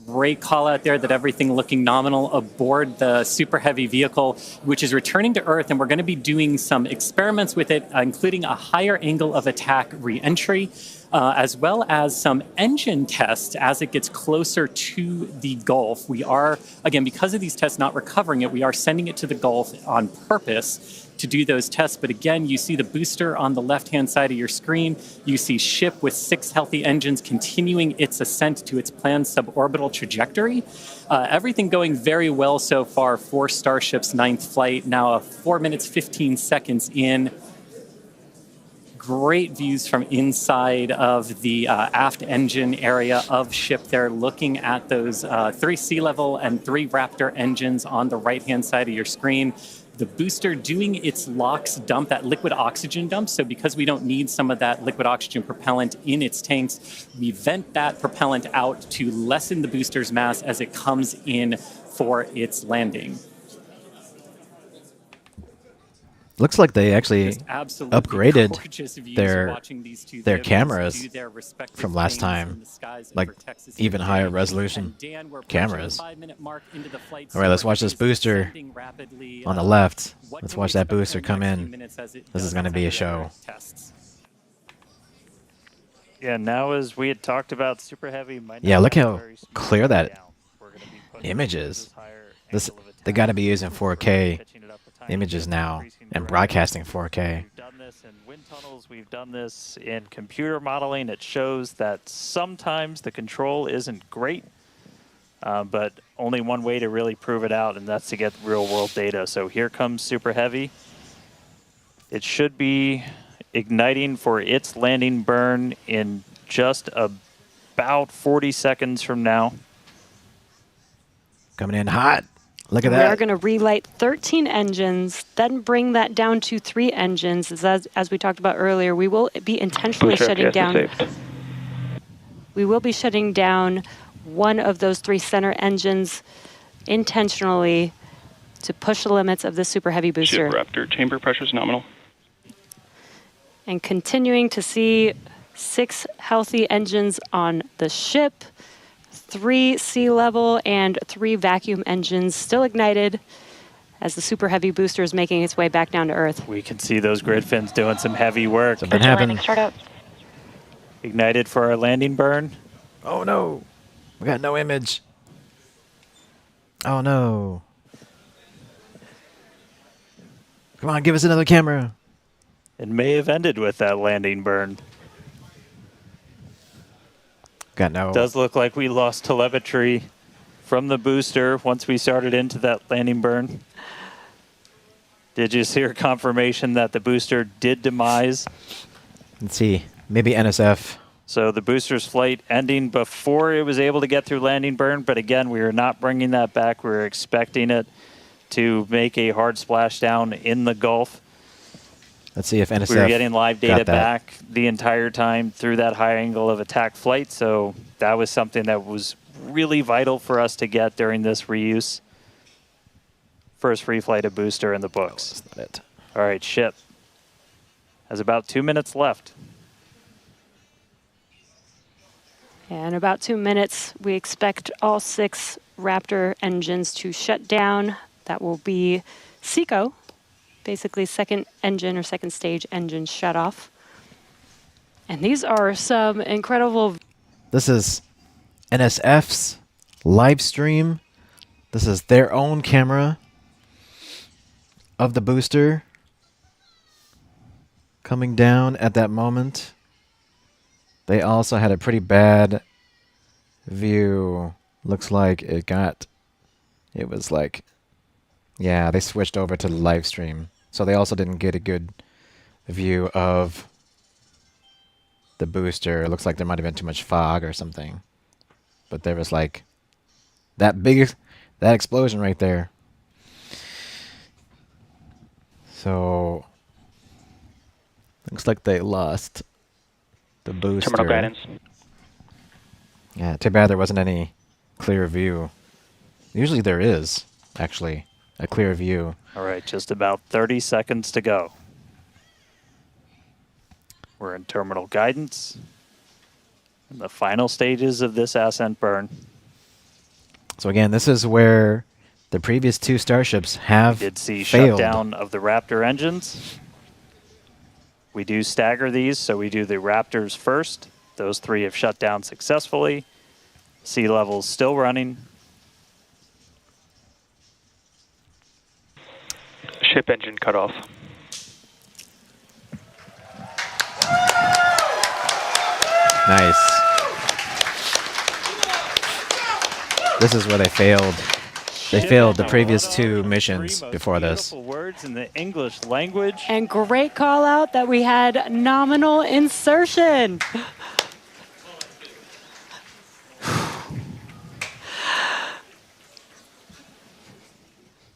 Great call out there that everything looking nominal aboard the Super Heavy vehicle, which is returning to Earth, and we're going to be doing some experiments with it, including a higher angle of attack re-entry, as well as some engine tests as it gets closer to the Gulf. We are, again, because of these tests not recovering it, we are sending it to the Gulf on purpose to do those tests. But again, you see the booster on the left-hand side of your screen. You see ship with 6 healthy engines continuing its ascent to its planned suborbital trajectory. Everything going very well so far for Starship's 9th flight. Now 4 minutes, 15 seconds in. Great views from inside of the aft engine area of ship there, looking at those 3 sea level and 3 Raptor engines on the right-hand side of your screen. The booster doing its LOX dump, that liquid oxygen dump. So because we don't need some of that liquid oxygen propellant in its tanks, we vent that propellant out to lessen the booster's mass as it comes in for its landing. Looks like they actually upgraded their cameras from last time, like even higher resolution cameras. All right, let's watch this booster on the left. Let's watch that booster come in. This is going to be a show. Yeah, now as we had talked about, Super Heavy might Yeah, look how clear that image is. They got to be using 4K images now and broadcasting 4K. this in wind tunnels. We've done this in computer modeling. It shows that sometimes the control isn't great, but only one way to really prove it out, and that's to get real-world data. So here comes Super Heavy. It should be igniting for its landing burn in just about 40 seconds from now. Coming in hot. Look at We that. are going to relight 13 engines, then bring that down to 3 engines. As we talked about earlier, we will be intentionally Booster shutting FPS down. saved. We will be shutting down one of those 3 center engines intentionally to push the limits of the Super Heavy booster. Ship Raptor, chamber pressures nominal. And continuing to see 6 healthy engines on the ship, 3 sea level and 3 vacuum engines still ignited as the Super Heavy booster is making its way back down to Earth. We can see those grid fins doing some heavy work. Something happened. Startup. Ignited for our landing burn. Oh no. We got no image. Oh no. Come on, give us another camera. It may have ended with that landing burn. Got no. Does look like we lost telemetry from the booster once we started into that landing burn. Did you hear confirmation that the booster did demise? Let's see. Maybe NSF. So the booster's flight ending before it was able to get through landing burn, but again, we are not bringing that back. We were expecting it to make a hard splashdown in the Gulf. Let's see if NSF. We were getting live data got that. back the entire time through that high angle of attack flight, so that was something that was really vital for us to get during this reuse. First free flight of booster in the books. That's not it. All right, ship has about 2 minutes left. In about 2 minutes, we expect all 6 Raptor engines to shut down. That will be SECO, basically second engine or second stage engine shut off. And these are some incredible. This is NSF's live stream. This is their own camera of the booster coming down at that moment. They also had a pretty bad view. Looks like it was like, yeah, they switched over to the live stream. So they also didn't get a good view of the booster. It looks like there might have been too much fog or something. But there was like that explosion right there. So looks like they lost the booster. Terminal guidance. Yeah, too bad there wasn't any clear view. Usually there is, actually, a clear view. All right, just about 30 seconds to go. We're in terminal guidance in the final stages of this ascent burn. So again, this is where the previous 2 starships have We did see failed. shutdown of the Raptor engines. We do stagger these, so we do the Raptors first. Those 3 have shut down successfully. Sea level's still running. Ship engine cut off. Nice. This is where they failed. They failed the previous 2 missions before this. Beautiful words in the English language. And great call out that we had nominal insertion.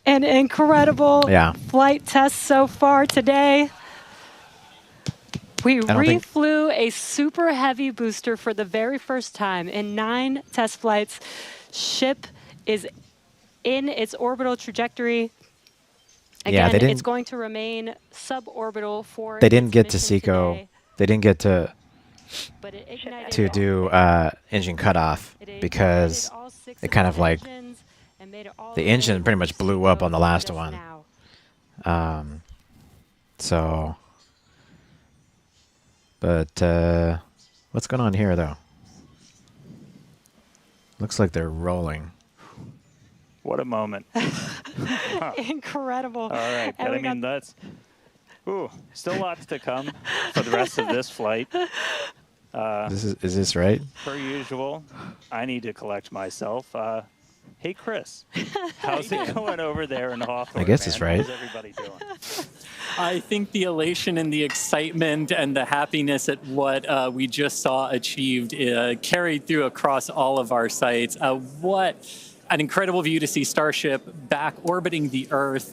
An incredible flight test so far today. We reflew a Super Heavy booster for the very first time in 9 test flights. Ship is in its orbital trajectory. Again, it's going to remain suborbital for. They didn't get to its mission SECO. today, They didn't get to but it ignited do engine cutoff because all 6 it kind of like engines and made it all the way engine pretty much blew up on the last just one. now. So, but what's going on here though? Looks like they're rolling. What a moment. Incredible. All right, And but we I mean, got- Ooh, still lots to come for the rest of this flight. Is this right? Per usual, I need to collect myself. Hey, Chris, how's it going over there in Hawthorne, I guess man? it's right. How's everybody doing? I think the elation and the excitement and the happiness at what we just saw achieved carried through across all of our sites. What an incredible view to see Starship back orbiting the Earth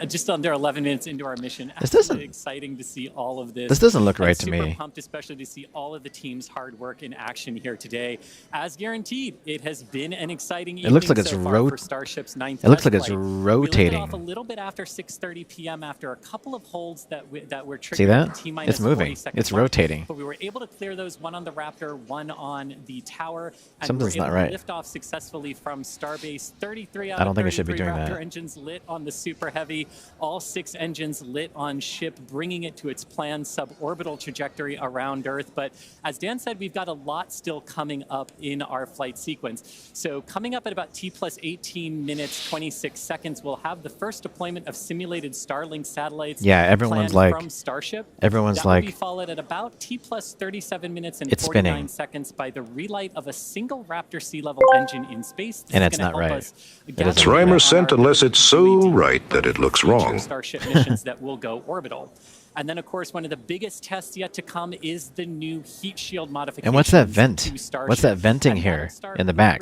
just under 11 minutes into our mission. This doesn't- Absolutely exciting to see all of this. This doesn't look And right to super me. pumped, especially to see all of the team's hard work in action here today. As guaranteed, it has been an exciting evening looks like it's so far for Starship's ninth It looks test like it's flight. We rotating. lifted off a little bit after 6:30 p.m. after a couple of holds that were triggered See that? at the T-minus It's moving. 40-second It's mark, rotating. But we were able to clear those, one on the Raptor, one on the tower, and Something's we were not able right. to lift off successfully from Starbase. 33 out I don't of think it should be 33 doing Raptor that. engines lit on the Super Heavy, all 6 engines lit on ship, bringing it to its planned suborbital trajectory around Earth. But as Dan said, we've got a lot still coming up in our flight sequence. So coming up at about T plus 18 minutes, 26 seconds, we'll have the first deployment of simulated Starlink satellites. Yeah, everyone's planned like- from Starship. everyone's that will like- be followed at about T plus 37 minutes and It's 49 spinning. seconds by the relight of a single Raptor sea level engine in space. This And is it's gonna not help right. us It gather isn't data right. on Rhymer sent our unless it's so ability to right that it looks future wrong. Starship missions that will go orbital. And then, of course, one of the biggest tests yet to come is the new heat shield modification. And what's that vent? What's that venting here in the back?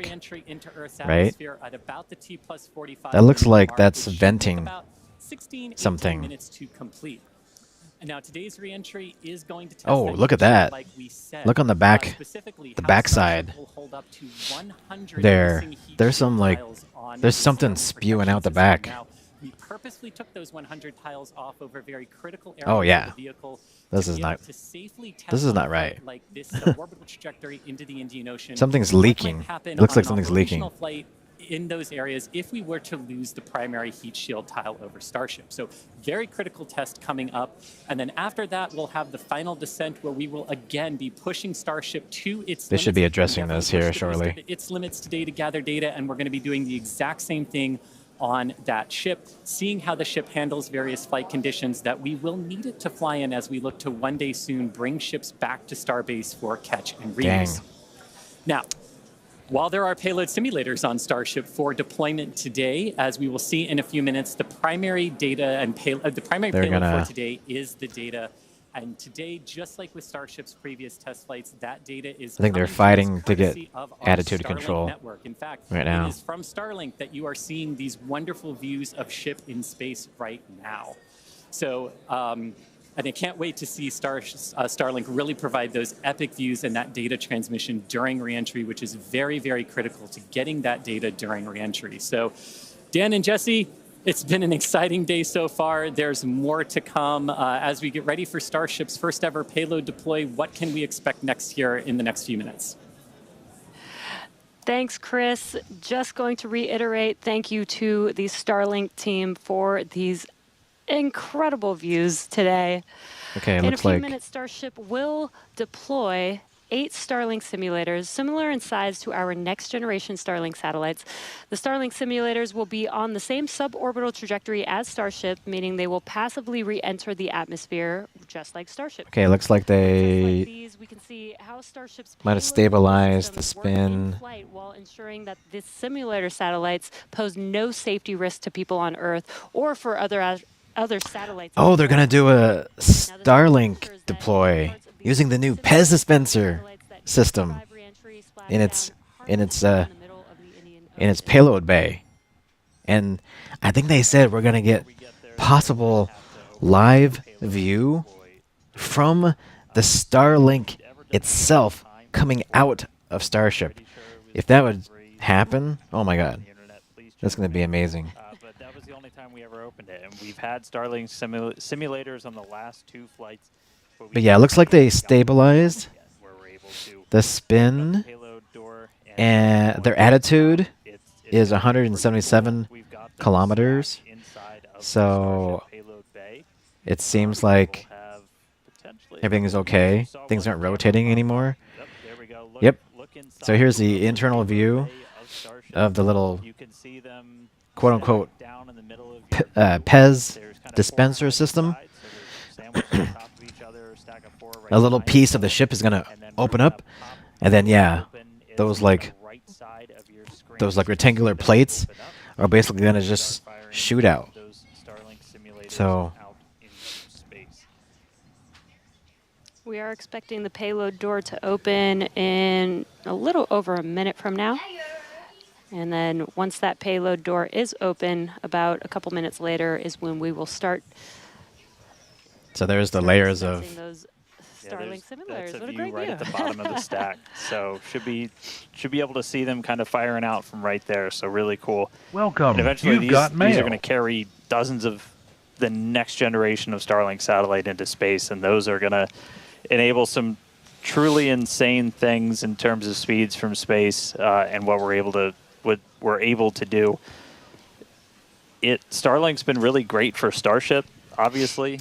Right? That looks like that's venting something. Minutes to complete. And now today's reentry is going to test Oh, that look at heat shield that. like we said. Look on the back, Specifically, the how backside. Starship will hold up to 100 There. missing heat There's shield some like, tiles on there's the something Starlink spewing protection out the system. back. Now, we purposely took those 100 tiles off over very critical areas Oh, yeah. of the vehicle This to is be able not- to safely test this is on not a right. flight like this suborbital trajectory into the Indian Ocean. Something's What might leaking. happen It looks on like an something's operational leaking. flight in those areas if we were to lose the primary heat shield tile over Starship. So very critical test coming up. And then after that, we'll have the final descent where we will again be pushing Starship to its They limits. should be We addressing definitely this here pushed the booster shortly. to its limits today to gather data, and we're going to be doing the exact same thing on that ship, seeing how the ship handles various flight conditions that we will need it to fly in as we look to one day soon bring ships back to Starbase for catch and Dang. reuse. Now, while there are payload simulators on Starship for deployment today, as we will see in a few minutes, the primary data and the primary They're payload gonna- for today is the data. And today, just like with Starship's previous test flights, that data is I think they're coming fighting us to get courtesy of our attitude Starlink control network. In fact, right now. it is from Starlink that you are seeing these wonderful views of ship in space right now. So, and I can't wait to see Starlink really provide those epic views and that data transmission during reentry, which is very, very critical to getting that data during reentry. So, Dan and Jesse, it's been an exciting day so far. There's more to come as we get ready for Starship's first ever payload deploy. What can we expect next here in the next few minutes? Thanks, Chris. Just going to reiterate thank you to the Starlink team for these incredible views today. Okay, it In a looks few like minutes, Starship will deploy 8 Starlink simulators, similar in size to our next generation Starlink satellites. The Starlink simulators will be on the same suborbital trajectory as Starship, meaning they will passively re-enter the atmosphere, just like Starship. okay, it looks like they These, we can see how Starship's might have payload stabilized the systems work in spin. flight while ensuring that this simulator satellites pose no safety risk to people on Earth or for other satellites. Oh, they're gonna do a Starlink deploy using the new Pez dispenser system in its payload bay, and I think they said we're gonna get possible live view from the Starlink itself coming out of Starship. If that would happen, oh my God, that's gonna be amazing. But that was the only time we ever opened it, and we've had Starlink simulators on the last 2 flights. But yeah, it looks like they stabilized the spin, and their attitude is 177 kilometers. So it seems like everything is okay. Things aren't rotating anymore. Yep. So here's the internal view of the little quote-unquote Pez dispenser system. almost on top of each other, stack of 4 right A little behind piece each of the other, ship is gonna and then open we're up, gonna pop and then the yeah, open is those on like the right side of your screen. those like So rectangular those plates open up, are basically gonna start just firing shoot out. those Starlink simulators So out into space. We are expecting the payload door to open in a little over a minute from now. And then once that payload door is open, about a couple minutes later is when we will start. so there's the layers dispensing of those Yeah, Starlink simulators. that's What a view great right view. at the bottom of the stack. So should be able to see them kind of firing out from right there. So really cool. Welcome. And eventually You've these got are mail. going to carry dozens of the next generation of Starlink satellite into space, and those are going to enable some truly insane things in terms of speeds from space and what we're able to do. Starlink's been really great for Starship, obviously.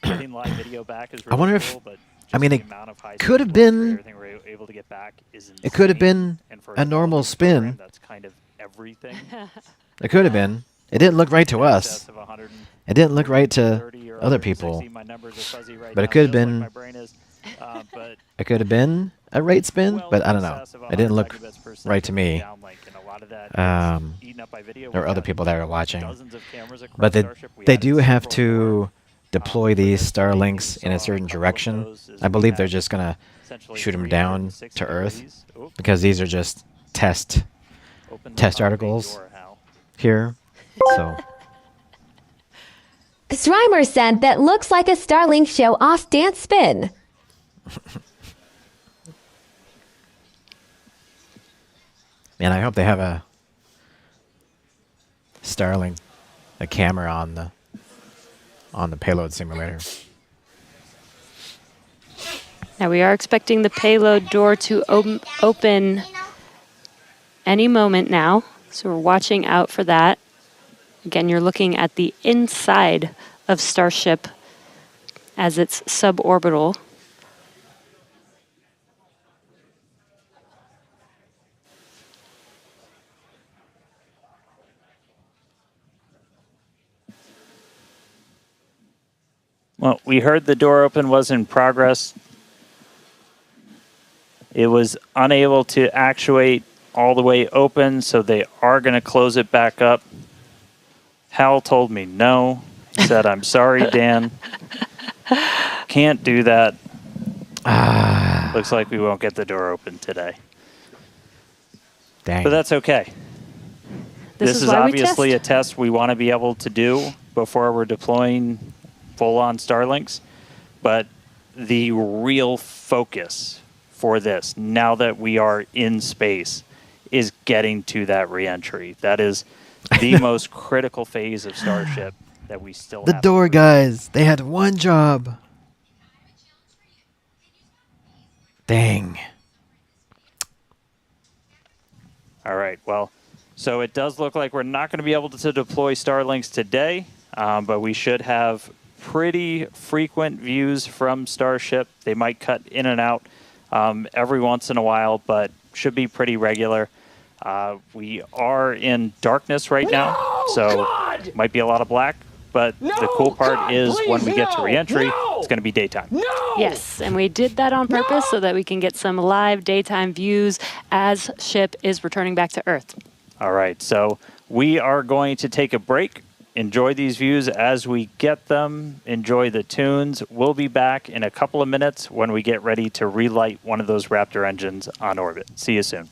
Getting live video back is really I wonder if- cool, but I mean, the it amount of high could have speed been- everything we're able to get back is insane. It could have been And for a normal development program, spin. that's kind of everything. It could have been. It didn't look right to us. Excess of 100 It didn't look right to 30 or other 160. people. My numbers are fuzzy right But it now, could have just like been- my brain is. But It could have been a right spin, well but I in don't know. excess of It didn't 100 look megabits per right to second me. downlink, and a lot of that is eaten up by video. There We've are other got people that are watching. dozens of cameras across But Starship. We they added do have several more. to deploy these for this flight, Starlinks you in a saw certain couple of direction. those as I we believe they're have just going to essentially shoot them down 360 to Earth degrees. Oop, because these are just test open the test top articles door, Hal. here. So Srimer sent that looks like a Starlink show off dance spin. man, I hope they have a Starlink, a camera on the payload simulator. Now we are expecting the payload door to open any moment now, so we're watching out for that. Again, you're looking at the inside of Starship as it's suborbital. Well, we heard the door open was in progress. It was unable to actuate all the way open, so they are going to close it back up. Hal told me no. He said, I'm sorry, Dan. Can't do that. Looks like we won't get the door open today. Dang. But that's okay. This is why we obviously test. a test we want to be able to do before we're deploying full-on Starlinks. But the real focus for this, now that we are in space, is getting to that reentry. That is the most critical phase of Starship that we still The have. door guys, they had one job. Dang. All right, well, so it does look like we're not going to be able to deploy Starlinks today, but we should have pretty frequent views from Starship. They might cut in and out every once in a while, but should be pretty regular. We are in darkness right now, so might be a lot of black, but the cool part is when we get to reentry, it's going to be daytime. Yes, and we did that on purpose so that we can get some live daytime views as ship is returning back to Earth. All right, so we are going to take a break. Enjoy these views as we get them. Enjoy the tunes. We'll be back in a couple of minutes when we get ready to relight one of those Raptor engines on orbit. See you soon.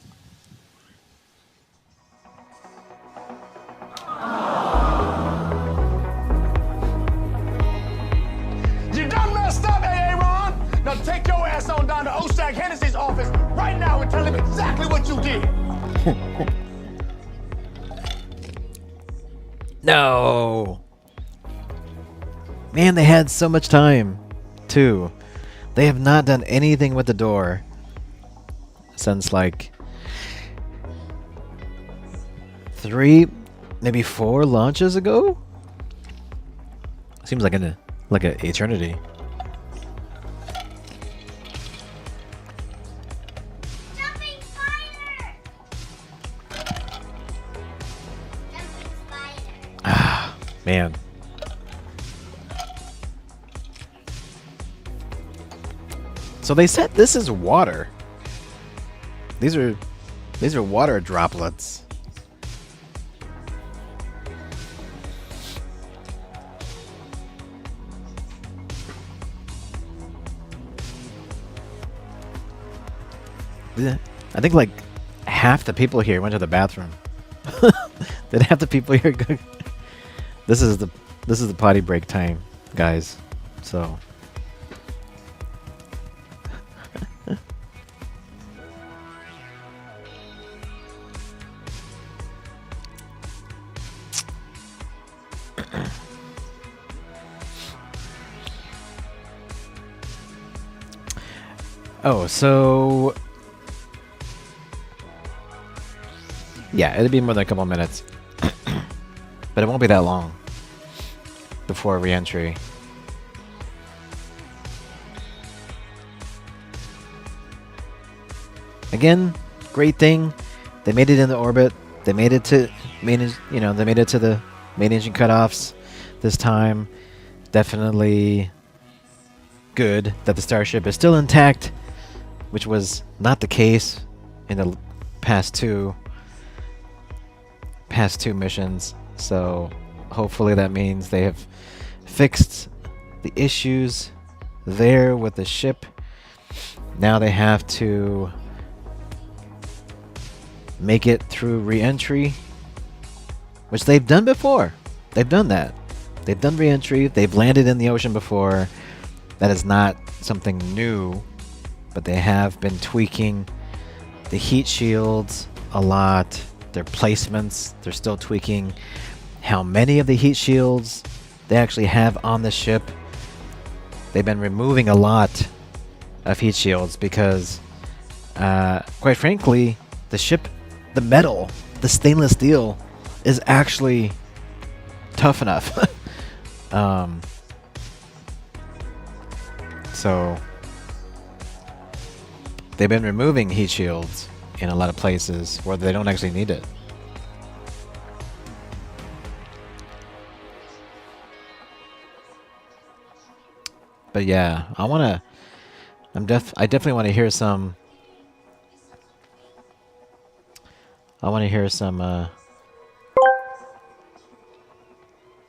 You done messed up, Aaron. Now take your ass on down to Oshag Hennessy's office right now and tell him exactly what you did. No. Man, they had so much time, too. They have not done anything with the door since like 3, maybe 4 launches ago. Seems like an eternity. Man. So they said this is water. These are water droplets. I think like half the people here went to the bathroom. Did half the people here go? This is the potty break time, guys. So oh, so yeah, it'll be more than a couple minutes. But it won't be that long before re-entry. Again, great thing. They made it in the orbit. They made it to they made it to the main engine cutoffs this time. Definitely good that the Starship is still intact, which was not the case in the past two missions. So hopefully that means they have fixed the issues there with the ship. Now they have to make it through re-entry, which they've done before. They've done that. They've done re-entry. They've landed in the ocean before. That is not something new, but they have been tweaking the heat shields a lot. Their placements, they're still tweaking how many of the heat shields they actually have on the ship. They've been removing a lot of heat shields because, quite frankly, the ship, the metal, the stainless steel is actually tough enough. So they've been removing heat shields in a lot of places where they don't actually need it. But yeah, I definitely want to hear some.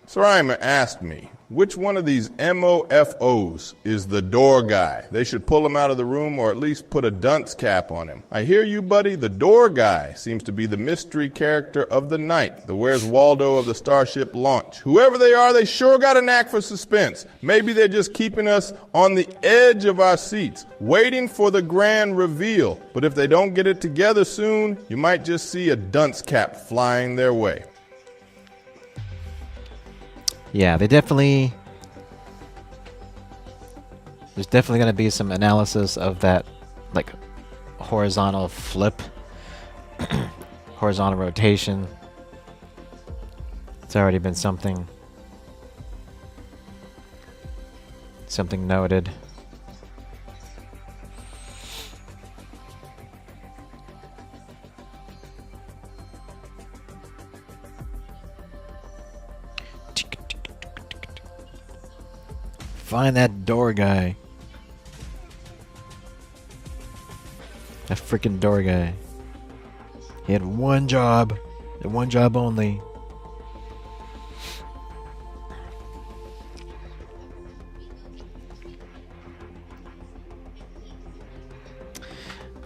Srimer asked me, which one of these MOFOs is the door guy? They should pull him out of the room or at least put a dunce cap on him. I hear you, buddy. The door guy seems to be the mystery character of the night, the Where's Waldo of the Starship launch. Whoever they are, they sure got a knack for suspense. Maybe they're just keeping us on the edge of our seats, waiting for the grand reveal. But if they don't get it together soon, you might just see a dunce cap flying their way. Yeah, there's definitely going to be some analysis of that, like, horizontal flip, horizontal rotation. It's already been something noted. Find that door guy. That freaking door guy. He had one job, and one job only.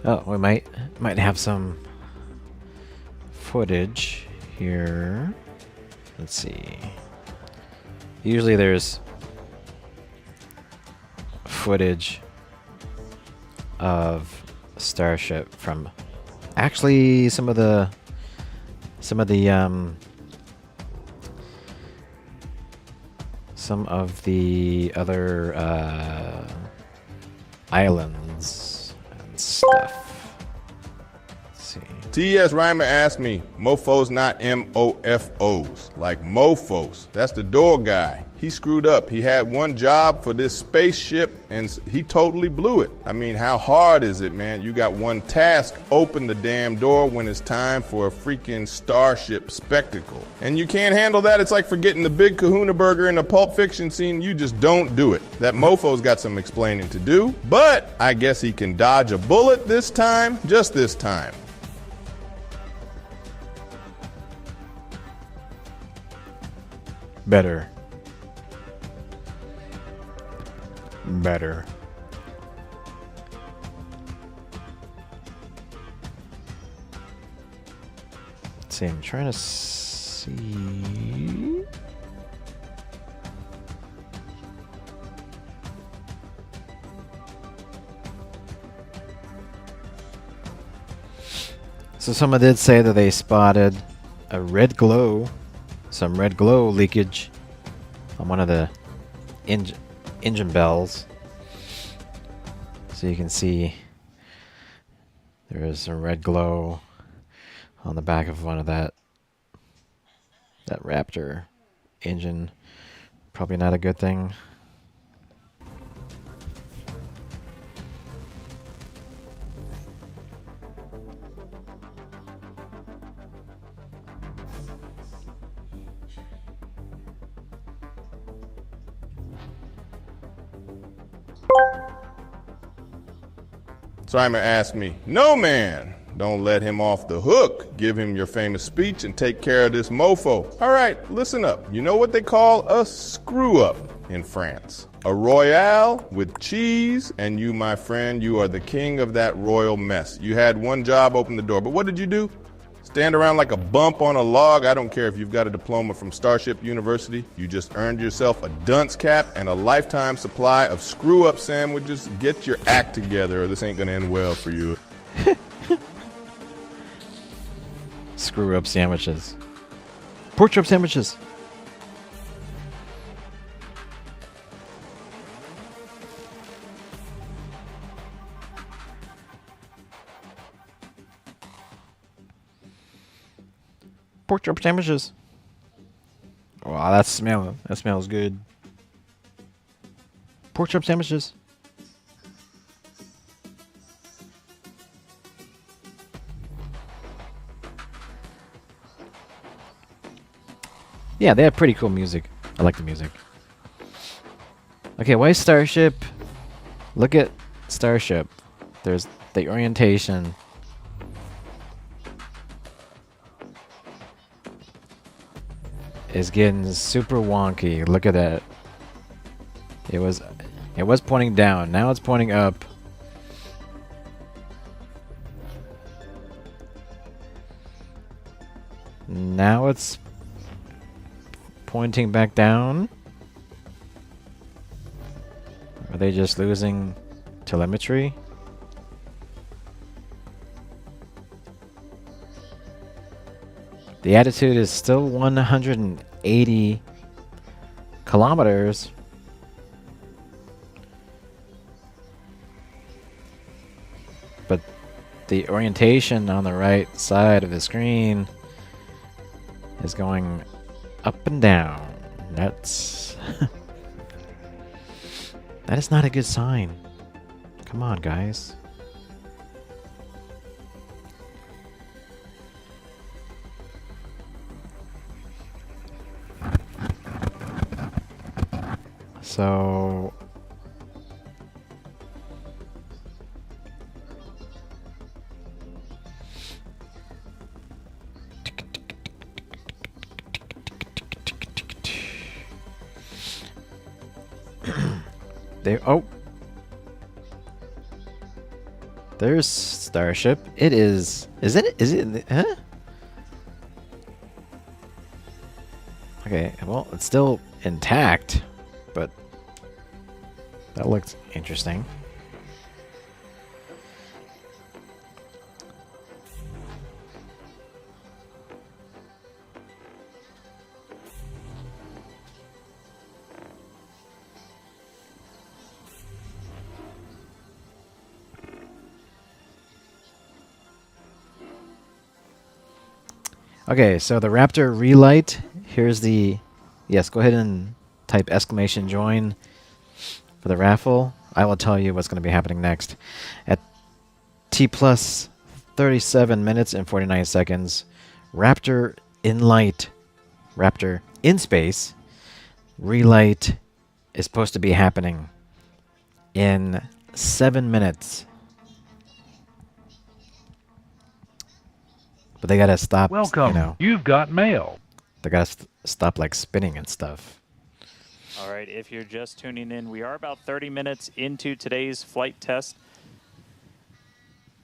Oh, we might have some footage here. Let's see. Usually there's footage of Starship from actually some of the other islands and stuff. Let's see. T.S. Reimer asked me, mofos not M-O-F-Os, like mofos. That's the door guy. He screwed up. He had one job for this spaceship and he totally blew it. I mean, how hard is it, man? You got one task, open the damn door when it's time for a freaking Starship spectacle. And you can't handle that. It's like forgetting the big kahuna burger in a Pulp Fiction scene. You just don't do it. That mofo's got some explaining to do, but I guess he can dodge a bullet this time, just this time. Better. Better. Let's see, I'm trying to see. So someone did say that they spotted a red glow, some red glow leakage on one of the engine bells. So you can see there is some red glow on the back of one of that Raptor engine. Probably not a good thing. Simon asked me, "No, man, don't let him off the hook. Give him your famous speech and take care of this mofo." All right, listen up. You know what they call a screw-up in France? A royale with cheese, and you, my friend, you are the king of that royal mess. You had one job, open the door, but what did you do? Stand around like a bump on a log? I don't care if you've got a diploma from Starship University. You just earned yourself a dunce cap and a lifetime supply of screw-up sandwiches. Get your act together or this ain't gonna end well for you. Screw-up sandwiches. Pork chop sandwiches. Pork chop sandwiches. Wow, that smells good. Pork chop sandwiches. Yeah, they have pretty cool music. I like the music. Okay, why Starship? Look at Starship. There's the orientation. Is getting super wonky. Look at that. It was pointing down. Now it's pointing up. Now it's pointing back down. Are they just losing telemetry? The attitude is still 180 kilometers. But the orientation on the right side of the screen is going up and down. That's that is not a good sign. Come on, guys. So there's Starship. Is it huh? Okay, well, it's still intact, but that looks interesting. Okay, so the Raptor relight. Here's the... Yes, go ahead and type exclamation join for the raffle, I will tell you what's going to be happening next. At T plus 37 minutes and 49 seconds, Raptor in light, Raptor in space, relight is supposed to be happening in 7 minutes. But they gotta stop. Welcome. You know, You've got mail. they gotta stop like spinning and stuff. All right, if you're just tuning in, we are about 30 minutes into today's flight test.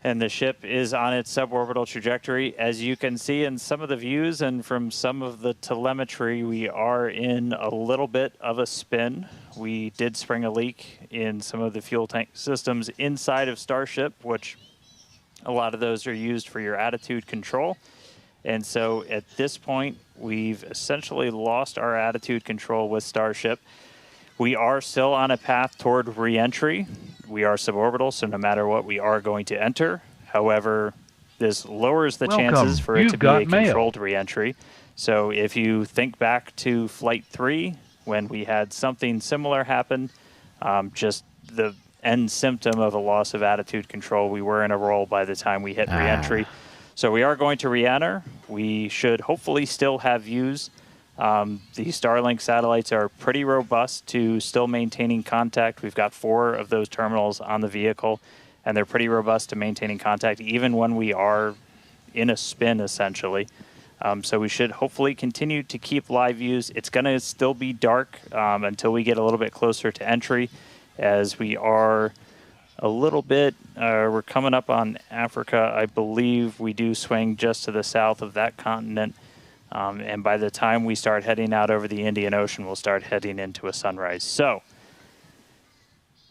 And the ship is on its suborbital trajectory. As you can see in some of the views and from some of the telemetry, we are in a little bit of a spin. We did spring a leak in some of the fuel tank systems inside of Starship, which a lot of those are used for your attitude control. And so at this point, we've essentially lost our attitude control with Starship. We are still on a path toward re-entry. We are suborbital, so no matter what, we are going to enter. However, this lowers the chances for it to be a controlled re-entry. So if you think back to Flight 3, when we had something similar happen, just the end symptom of a loss of attitude control, we were in a roll by the time we hit re-entry. So we are going to re-enter. We should hopefully still have views. The Starlink satellites are pretty robust to still maintaining contact. We've got 4 of those terminals on the vehicle, and they're pretty robust to maintaining contact even when we are in a spin, essentially. So we should hopefully continue to keep live views. It's going to still be dark until we get a little bit closer to entry, as we are a little bit, we're coming up on Africa. I believe we do swing just to the south of that continent. And by the time we start heading out over the Indian Ocean, we'll start heading into a sunrise. So,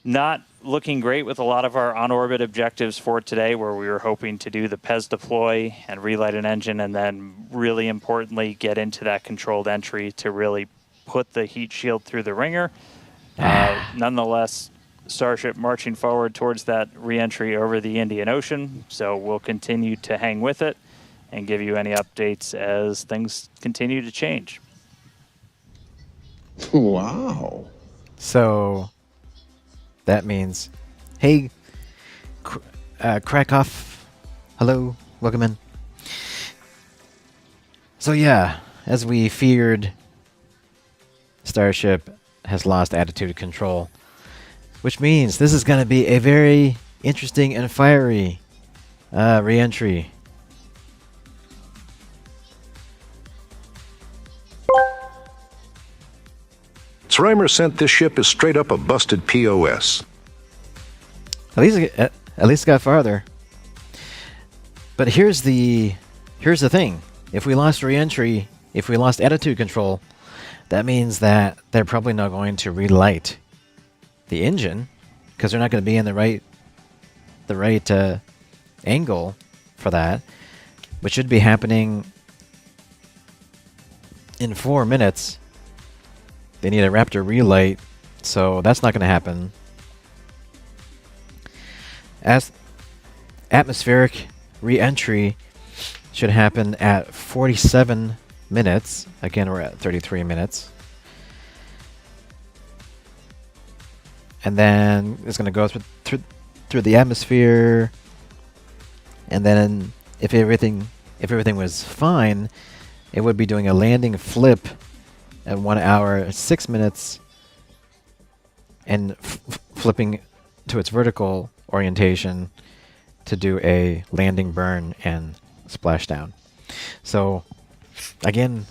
not looking great with a lot of our on-orbit objectives for today, where we were hoping to do the PEZ deploy and relight an engine, and then really importantly, get into that controlled entry to really put the heat shield through the ringer. Nonetheless, Starship marching forward towards that re-entry over the Indian Ocean. So we'll continue to hang with it and give you any updates as things continue to change. Wow. So that means, hey, Krakoff, hello, welcome in. So yeah, as we feared, Starship has lost attitude control, which means this is going to be a very interesting and fiery re-entry. Reimer sent this ship is straight up a busted POS. At least it got farther. But here's the thing. If we lost re-entry, if we lost attitude control, that means that they're probably not going to relight the engine, because they're not going to be in the right angle for that, which should be happening in 4 minutes. They need a Raptor relight, so that's not going to happen. As atmospheric re-entry should happen at 47 minutes. Again, we're at 33 minutes. And then it's going to go through the atmosphere. And then if everything was fine, it would be doing a landing flip at 1 hour 6 minutes and flipping to its vertical orientation to do a landing burn and splashdown. So again,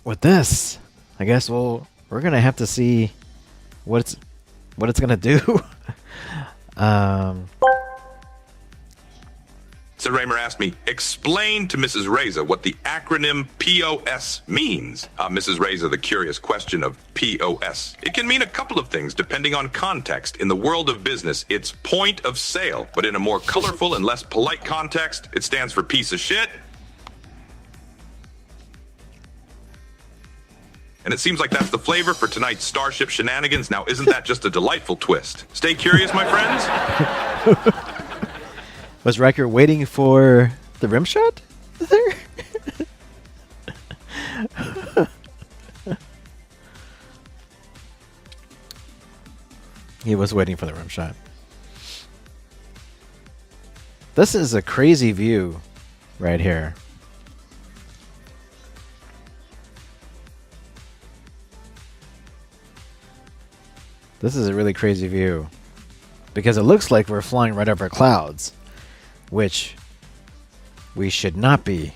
with this, I guess we're gonna have to see what it's gonna do. Sir Raymer asked me, explain to Mrs. Reza what the acronym POS means. Mrs. Reza, the curious question of POS. It can mean a couple of things depending on context. In the world of business, it's point of sale. But in a more colorful and less polite context, it stands for piece of shit. And it seems like that's the flavor for tonight's Starship shenanigans. Now, isn't that just a delightful twist? Stay curious, my friends. Was Riker waiting for the rim shot there? He was waiting for the rim shot. This is a crazy view right here. This is a really crazy view because it looks like we're flying right over clouds, which we should not be.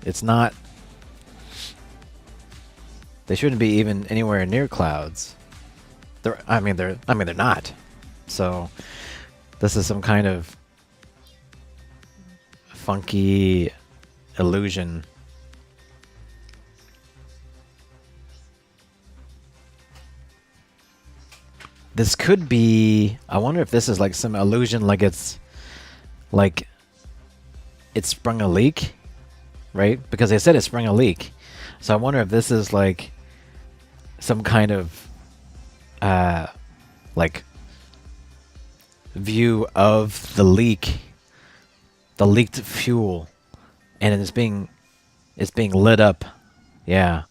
It's not. They shouldn't be even anywhere near clouds. They're not. So this is some kind of funky illusion. This could be, I wonder if this is like some illusion, like it sprung a leak, right? Because they said it sprung a leak. So I wonder if this is like some kind of like view of the leak, the leaked fuel, and it's being lit up, yeah,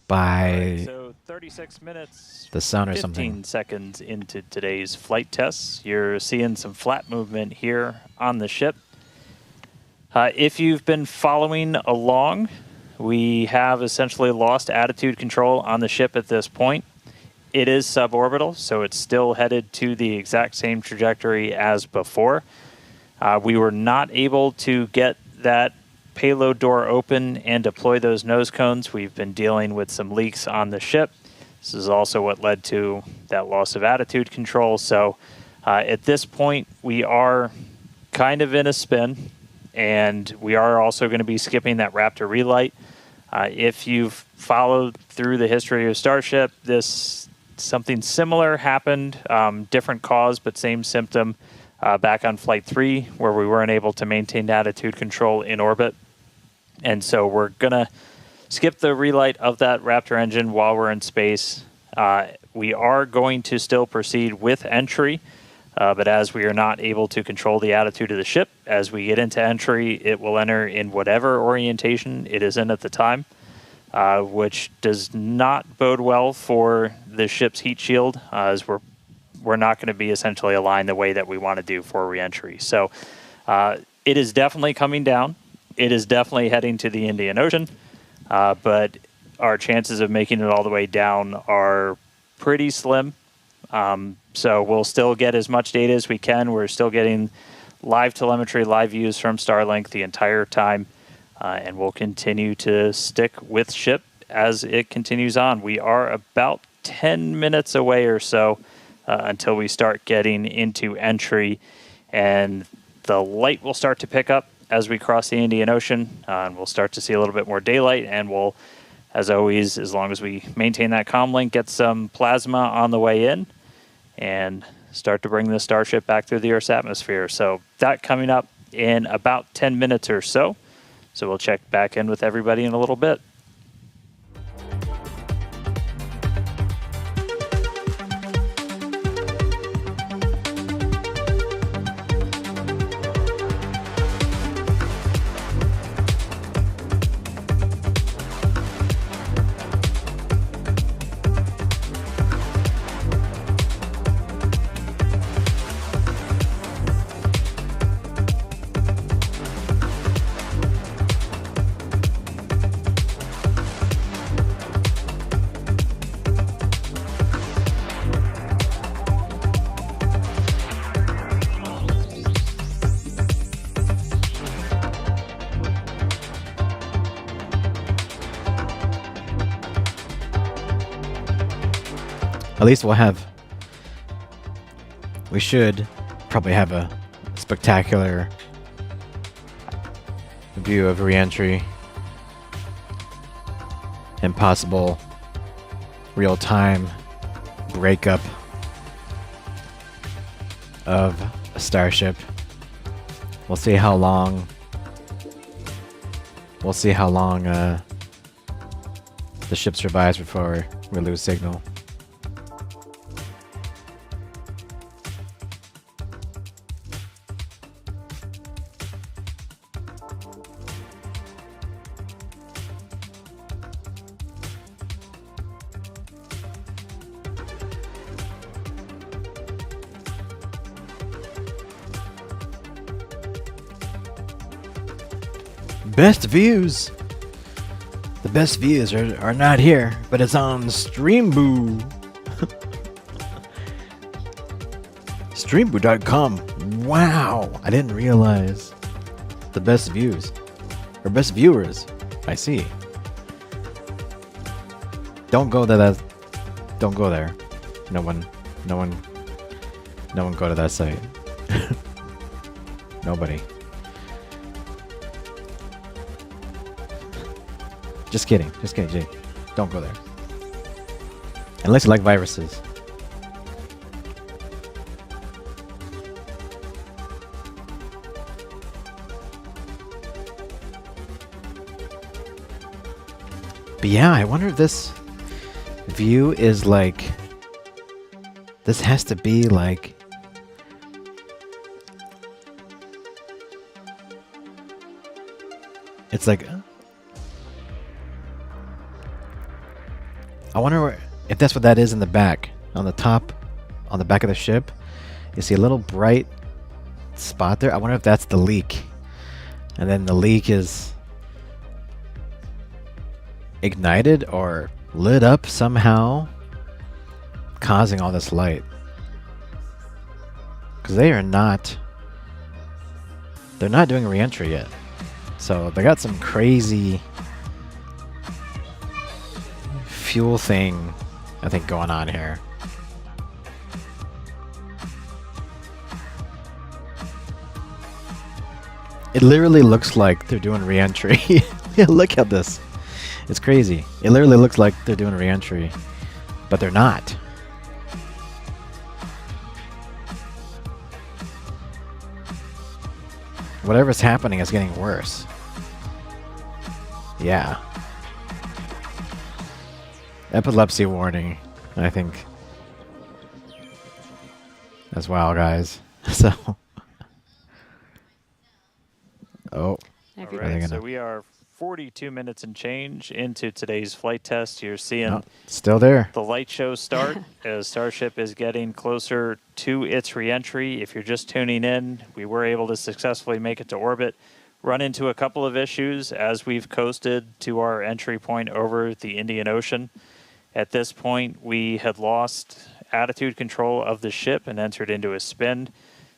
by so 36 minutes, the sun or 15 something. seconds into today's flight tests. You're seeing some flat movement here on the ship. If you've been following along, we have essentially lost attitude control on the ship at this point. It is suborbital, so it's still headed to the exact same trajectory as before. We were not able to get that payload door open and deploy those nose cones. We've been dealing with some leaks on the ship. This is also what led to that loss of attitude control. So at this point, we are kind of in a spin, and we are also going to be skipping that Raptor relight. If you've followed through the history of Starship, something similar happened, different cause, but same symptom back on Flight 3, where we weren't able to maintain attitude control in orbit. And so we're going to skip the relight of that Raptor engine while we're in space. We are going to still proceed with entry, but as we are not able to control the attitude of the ship, as we get into entry, it will enter in whatever orientation it is in at the time, which does not bode well for the ship's heat shield, as we're not going to be essentially aligned the way that we want to do for reentry. So it is definitely coming down. It is definitely heading to the Indian Ocean, but our chances of making it all the way down are pretty slim. So we'll still get as much data as we can. We're still getting live telemetry, live views from Starlink the entire time, and we'll continue to stick with ship as it continues on. We are about 10 minutes away or so until we start getting into entry, and the light will start to pick up as we cross the Indian Ocean, and we'll start to see a little bit more daylight, and we'll, as always, as long as we maintain that comm link, get some plasma on the way in and start to bring the Starship back through the Earth's atmosphere. So that coming up in about 10 minutes or so. So we'll check back in with everybody in a little bit. At least we should probably have a spectacular view of reentry and possible real-time breakup of a Starship. We'll see how long the ship survives before we lose signal. Best views. The best views are not here, but it's on Streamboo. Streamboo.com. Wow, I didn't realize the best views or best viewers. I see. Don't go to that. Don't go there. No one go to that site. Nobody. Just kidding, Jay. Don't go there. Unless you like viruses. But yeah, I wonder if this view is like... This has to be like... It's like... I wonder if that's what that is in the back. On the top, on the back of the ship. You see a little bright spot there. I wonder if that's the leak. And then the leak is ignited or lit up somehow, causing all this light. Because they're not doing re-entry yet. So they got some crazy fuel thing, I think, going on here. It literally looks like they're doing re-entry. Yeah, look at this. It's crazy. It literally looks like they're doing re-entry, but they're not. Whatever's happening is getting worse. Yeah. Epilepsy warning, I think. As well, guys. So. Oh. All right, so we are 42 minutes and change into today's flight test. You're seeing still there. The light show start as Starship is getting closer to its reentry. If you're just tuning in, we were able to successfully make it to orbit. Run into a couple of issues as we've coasted to our entry point over the Indian Ocean. At this point, we had lost attitude control of the ship and entered into a spin.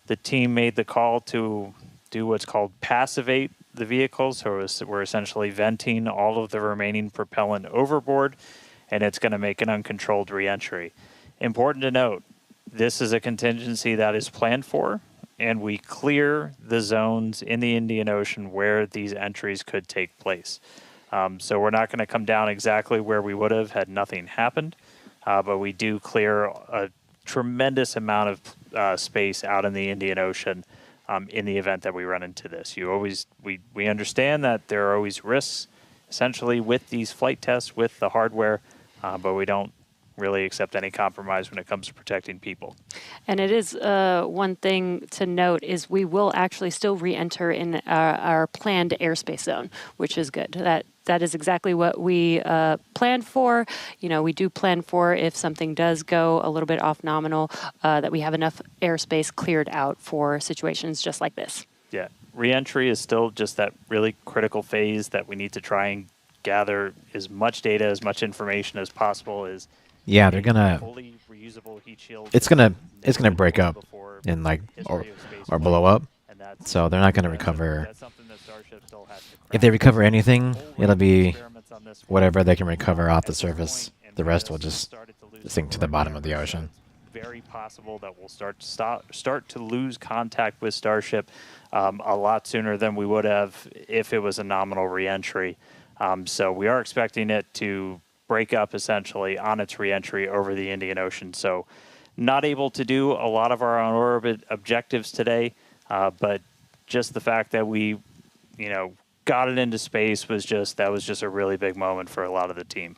The team made the call to do what's called passivate the vehicle, so we're essentially venting all of the remaining propellant overboard, and it's going to make an uncontrolled reentry. Important to note, this is a contingency that is planned for, and we clear the zones in the Indian Ocean where these entries could take place. So we're not going to come down exactly where we would have had nothing happened, but we do clear a tremendous amount of space out in the Indian Ocean in the event that we run into this. We understand that there are always risks, essentially, with these flight tests, with the hardware, but we don't really accept any compromise when it comes to protecting people. And it is one thing to note is we will actually still re-enter in our planned airspace zone, which is good. That is exactly what we planned for. You know, we do plan for if something does go a little bit off nominal, that we have enough airspace cleared out for situations just like this. Yeah, re-entry is still just that really critical phase that we need to try and gather as much data, as much information as possible. Yeah, they're gonna. Fully reusable heat shield. It's gonna break up and like or blow up. So they're not gonna recover. If they recover anything, it'll be whatever they can recover off the surface. The rest will just sink to the bottom of the ocean. Very possible that we'll start to lose contact with Starship a lot sooner than we would have if it was a nominal reentry. So we are expecting it to break up essentially on its reentry over the Indian Ocean. So not able to do a lot of our on-orbit objectives today, but just the fact that we, got it into space was just a really big moment for a lot of the team.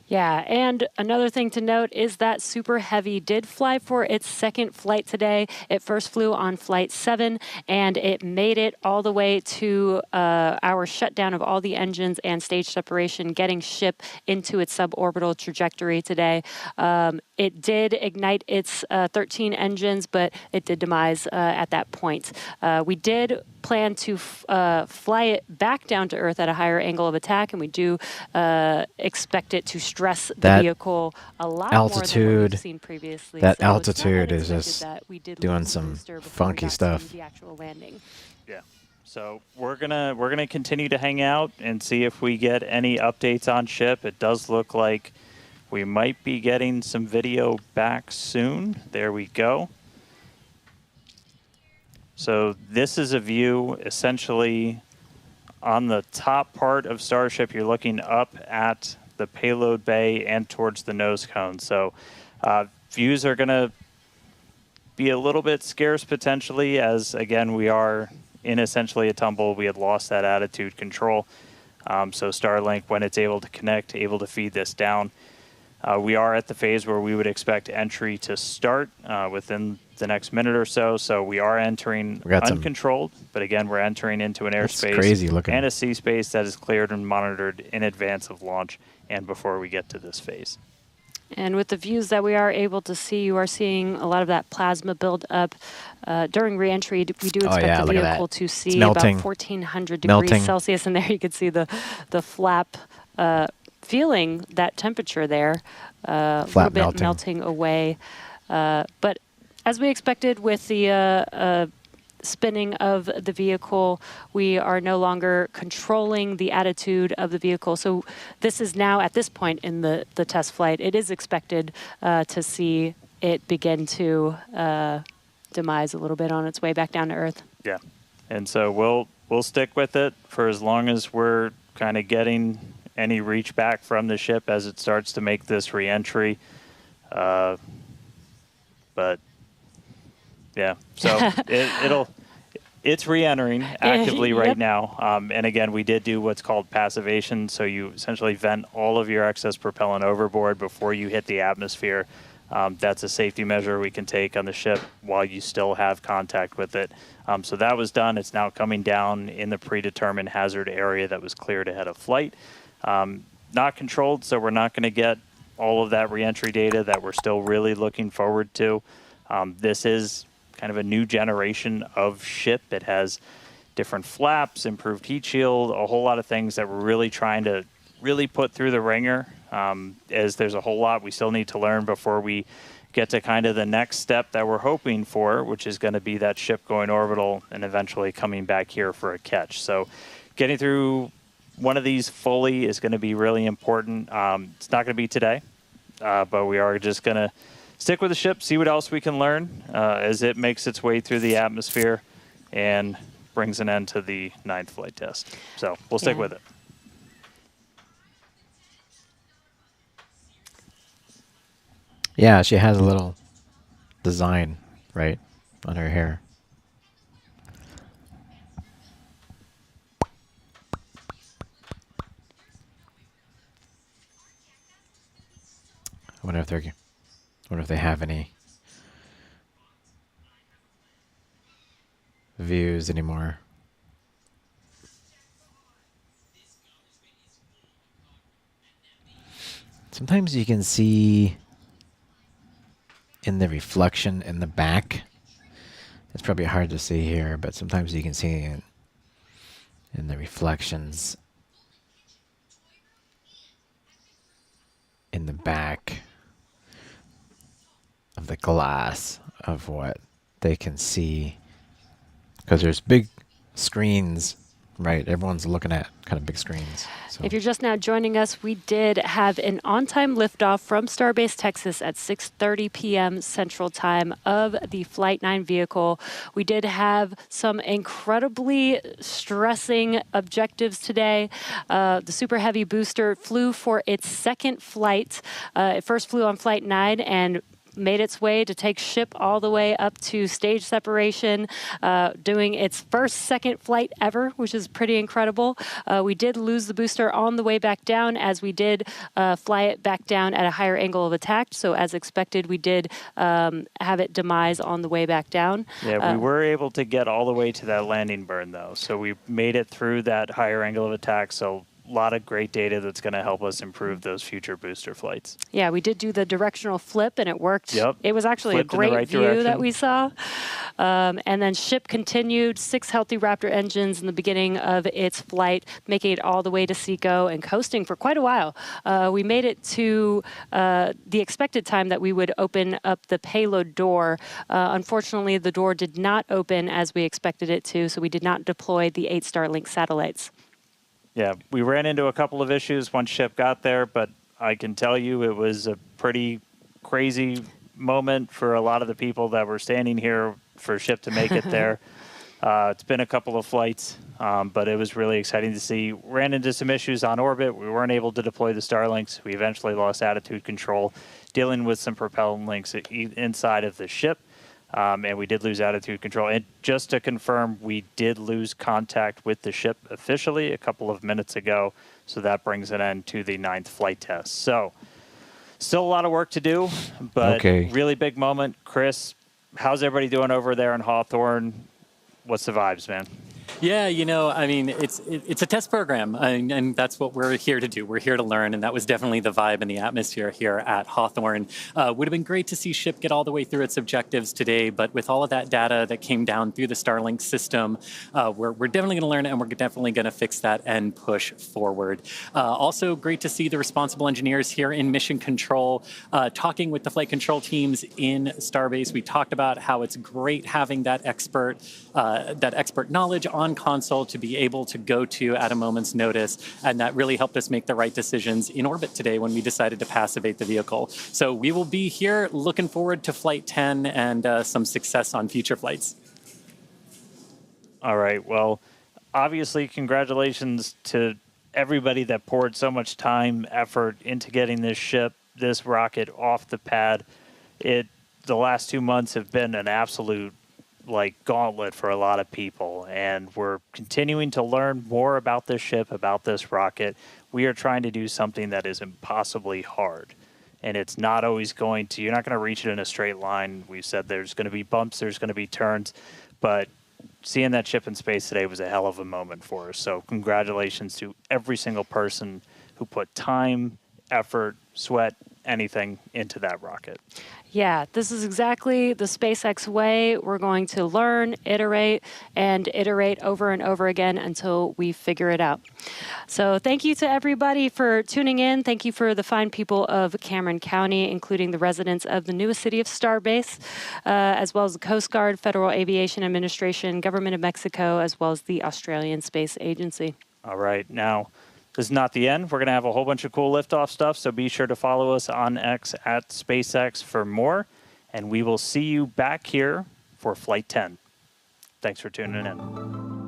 Yeah, and another thing to note is that Super Heavy did fly for its second flight today. It first flew on Flight 7, and it made it all the way to our shutdown of all the engines and stage separation, getting ship into its suborbital trajectory today. It did ignite its 13 engines, but it did demise at that point. We did plan to fly it back down to Earth at a higher angle of attack, and we do expect it to stress the That vehicle a lot more than what altitude, we've seen previously. that So it's not altitude is unexpected just that we did doing lose the some booster before we funky got stuff. to the actual landing. Yeah. So we're gonna continue to hang out and see if we get any updates on ship. It does look like we might be getting some video back soon. There we go. So this is a view essentially on the top part of Starship. You're looking up at the payload bay and towards the nose cone. So views are going to be a little bit scarce potentially, as again we are in essentially a tumble. We had lost that attitude control. So Starlink, when it's able to connect, able to feed this down. We are at the phase where we would expect entry to start within the next minute or so. So we are entering uncontrolled, but again, we're entering into an airspace crazy looking. and a sea space that is cleared and monitored in advance of launch and before we get to this phase. And with the views that we are able to see, you are seeing a lot of that plasma build up during reentry. We do expect the vehicle to see about 1,400 degrees Celsius, and there you can see the flap feeling that temperature there, a little bit melting away. But as we expected with the spinning of the vehicle, we are no longer controlling the attitude of the vehicle. So this is now, at this point in the test flight, it is expected to see it begin to demise a little bit on its way back down to Earth. Yeah, and so we'll stick with it for as long as we're kind of getting any reach back from the ship as it starts to make this re-entry. But yeah, so it's re-entering actively right now. And again, we did do what's called passivation. So you essentially vent all of your excess propellant overboard before you hit the atmosphere. That's a safety measure we can take on the ship while you still have contact with it. So that was done. It's now coming down in the predetermined hazard area that was cleared ahead of flight. Not controlled, so we're not going to get all of that reentry data that we're still really looking forward to. This is kind of a new generation of ship. It has different flaps, improved heat shield, a whole lot of things that we're really trying to really put through the ringer, as there's a whole lot we still need to learn before we get to kind of the next step that we're hoping for, which is going to be that ship going orbital and eventually coming back here for a catch. So getting through one of these fully is going to be really important. It's not going to be today, but we are just going to stick with the ship, see what else we can learn as it makes its way through the atmosphere and brings an end to the 9th flight test. So we'll stick with it. Yeah, she has a little design, right, on her hair. I wonder if they have any views anymore. Sometimes you can see in the reflection in the back. It's probably hard to see here, but sometimes you can see in the reflections in the back of the glass of what they can see, because there's big screens, right? Everyone's looking at kind of big screens. So. If you're just now joining us, we did have an on-time liftoff from Starbase Texas at 6:30 p.m. Central Time of the Flight 9 vehicle. We did have some incredibly stressing objectives today. The Super Heavy booster flew for its second flight. It first flew on Flight 9 and made its way to take ship all the way up to stage separation, doing its second flight ever, which is pretty incredible. We did lose the booster on the way back down, as we did fly it back down at a higher angle of attack. So as expected, we did have it demise on the way back down. Yeah, we were able to get all the way to that landing burn, though. So we made it through that higher angle of attack. So lot of great data that's going to help us improve those future booster flights. Yeah, we did do the directional flip, and it worked. Yep. It was actually Flipped a in the great right view direction. that we saw. And then Ship continued 6 healthy Raptor engines in the beginning of its flight, making it all the way to Seco and coasting for quite a while. We made it to the expected time that we would open up the payload door. Unfortunately, the door did not open as we expected it to, so we did not deploy the 8 Starlink satellites. Yeah, we ran into a couple of issues once Ship got there, but I can tell you it was a pretty crazy moment for a lot of the people that were standing here for Ship to make it there. It's been a couple of flights, but it was really exciting to see. Ran into some issues on orbit. We weren't able to deploy the Starlinks. We eventually lost attitude control, dealing with some propellant links inside of the ship. And we did lose attitude control. And just to confirm, we did lose contact with the ship officially a couple of minutes ago. So that brings an end to the 9th flight test. So still a lot of work to do, but really big moment. Chris, how's everybody doing over there in Hawthorne? What's the vibes, man? Yeah, I mean, it's a test program, and that's what we're here to do. We're here to learn, and that was definitely the vibe and the atmosphere here at Hawthorne. Would have been great to see Ship get all the way through its objectives today, but with all of that data that came down through the Starlink system, we're definitely going to learn it, and we're definitely going to fix that and push forward. Also, great to see the responsible engineers here in Mission Control talking with the flight control teams in Starbase. We talked about how it's great having that expert knowledge on console to be able to go to at a moment's notice, and that really helped us make the right decisions in orbit today when we decided to passivate the vehicle. So we will be here looking forward to Flight 10 and some success on future flights. All right, well, obviously congratulations to everybody that poured so much time, effort into getting this rocket off the pad. The last 2 months have been an absolute gauntlet for a lot of people, and we're continuing to learn more about this ship, about this rocket. We are trying to do something that is impossibly hard, and it's not always you're not going to reach it in a straight line. We said there's going to be bumps, there's going to be turns, but seeing that ship in space today was a hell of a moment for us. So congratulations to every single person who put time, effort, sweat, anything into that rocket. Yeah, this is exactly the SpaceX way. We're going to learn, iterate, and iterate over and over again until we figure it out. So thank you to everybody for tuning in. Thank you for the fine people of Cameron County, including the residents of the newest city of Starbase, as well as the Coast Guard, Federal Aviation Administration, Government of Mexico, as well as the Australian Space Agency. All right, now, this is not the end. We're going to have a whole bunch of cool liftoff stuff, so be sure to follow us on X at SpaceX for more, and we will see you back here for Flight 10. Thanks for tuning in.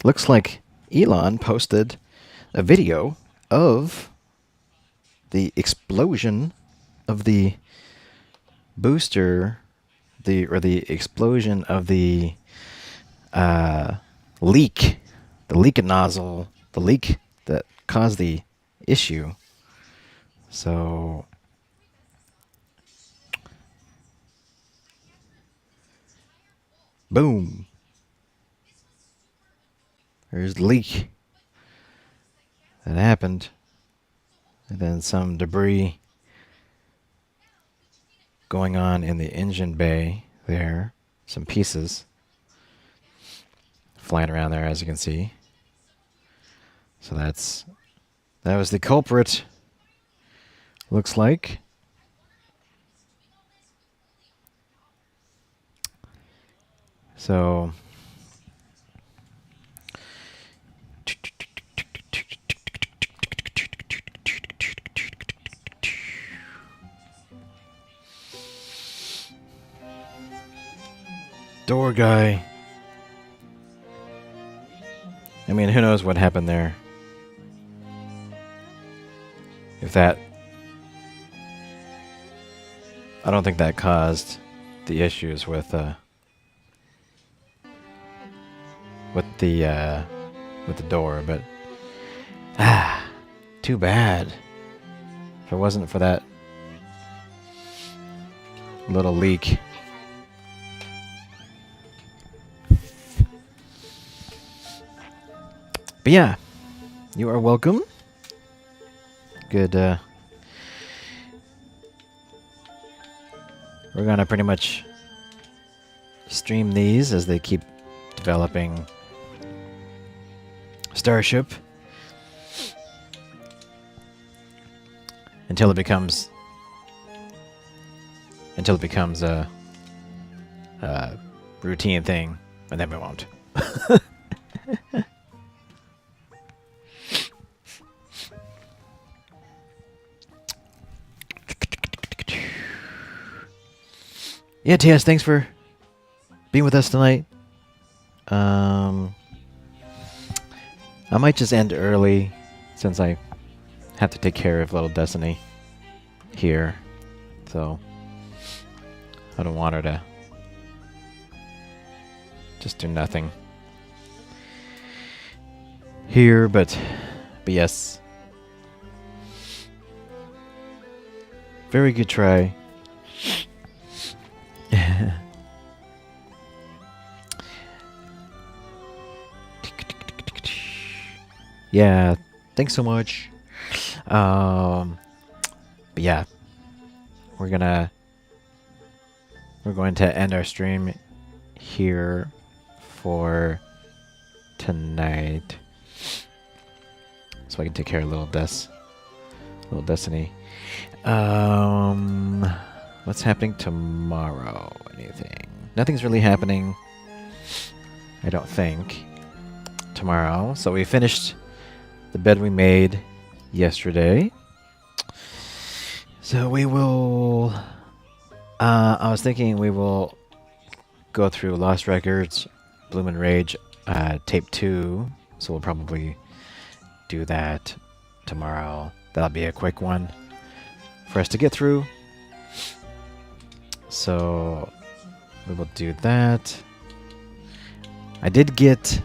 Looks like Elon posted a video of the explosion of the booster, the explosion of the leak, the leak nozzle, the leak that caused the issue. So boom. There's the leak that happened. And then some debris going on in the engine bay there. Some pieces flying around there, as you can see. So that was the culprit, looks like. So Door guy. I mean, who knows what happened there? If that... I don't think that caused the issues with the door, but too bad. If it wasn't for that little leak. But yeah, you are welcome. Good. We're gonna pretty much stream these as they keep developing Starship until it becomes a routine thing, and then we won't. Yeah, TS, thanks for being with us tonight. I might just end early since I have to take care of little Destiny here. So I don't want her to just do nothing here, but yes. Very good try. Yeah, thanks so much. But yeah, we're going to end our stream here for tonight, so I can take care of little Destiny. What's happening tomorrow? Anything? Nothing's really happening, I don't think, tomorrow. So we finished the bed we made yesterday. So we will... I was thinking we will go through Lost Records, Bloom and Rage, Tape 2. So we'll probably do that tomorrow. That'll be a quick one for us to get through. So we will do that. I did get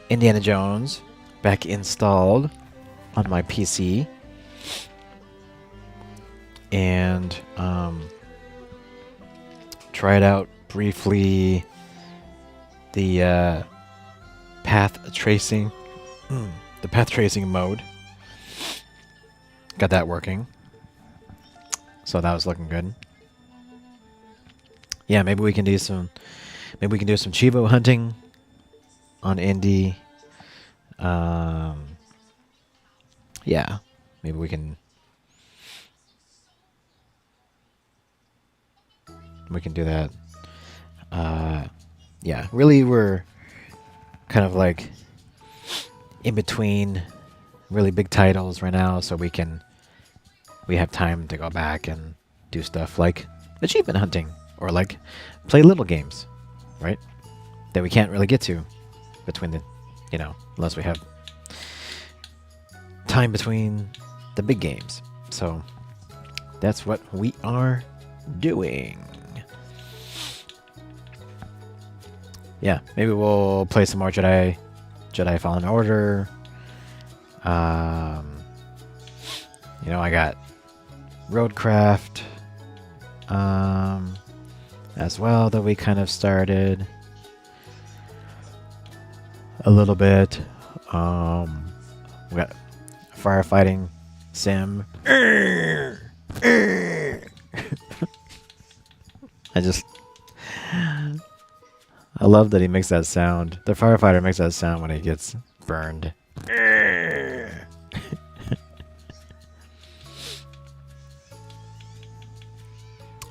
Indiana Jones back installed on my PC, and tried out briefly the path tracing mode. Got that working, so that was looking good. Yeah, maybe we can do some Chivo hunting on Indy. Yeah, maybe we can do that. Yeah, really, we're kind of like in between really big titles right now, so we have time to go back and do stuff like achievement hunting, or like play little games, right? That we can't really get to between the, unless we have time between the big games. So that's what we are doing. Yeah, maybe we'll play some more Jedi Fallen Order. I got Roadcraft as well that we kind of started a little bit. We got firefighting sim. I love that he makes that sound. The firefighter makes that sound when he gets burned.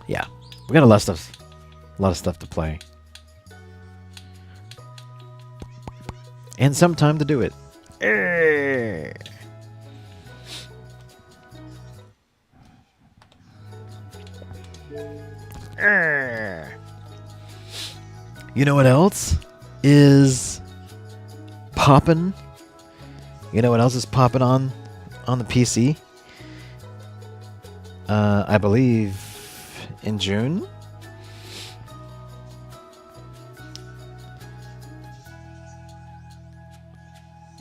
Yeah, we got a lot of stuff to play, and some time to do it. You know what else is popping? You know what else is popping on the PC? I believe in June.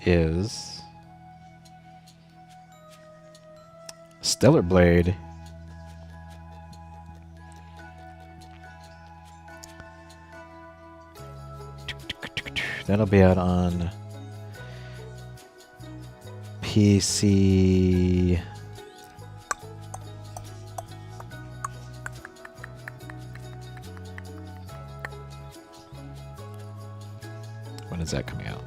Is Stellar Blade. That'll be out on PC. When is that coming out?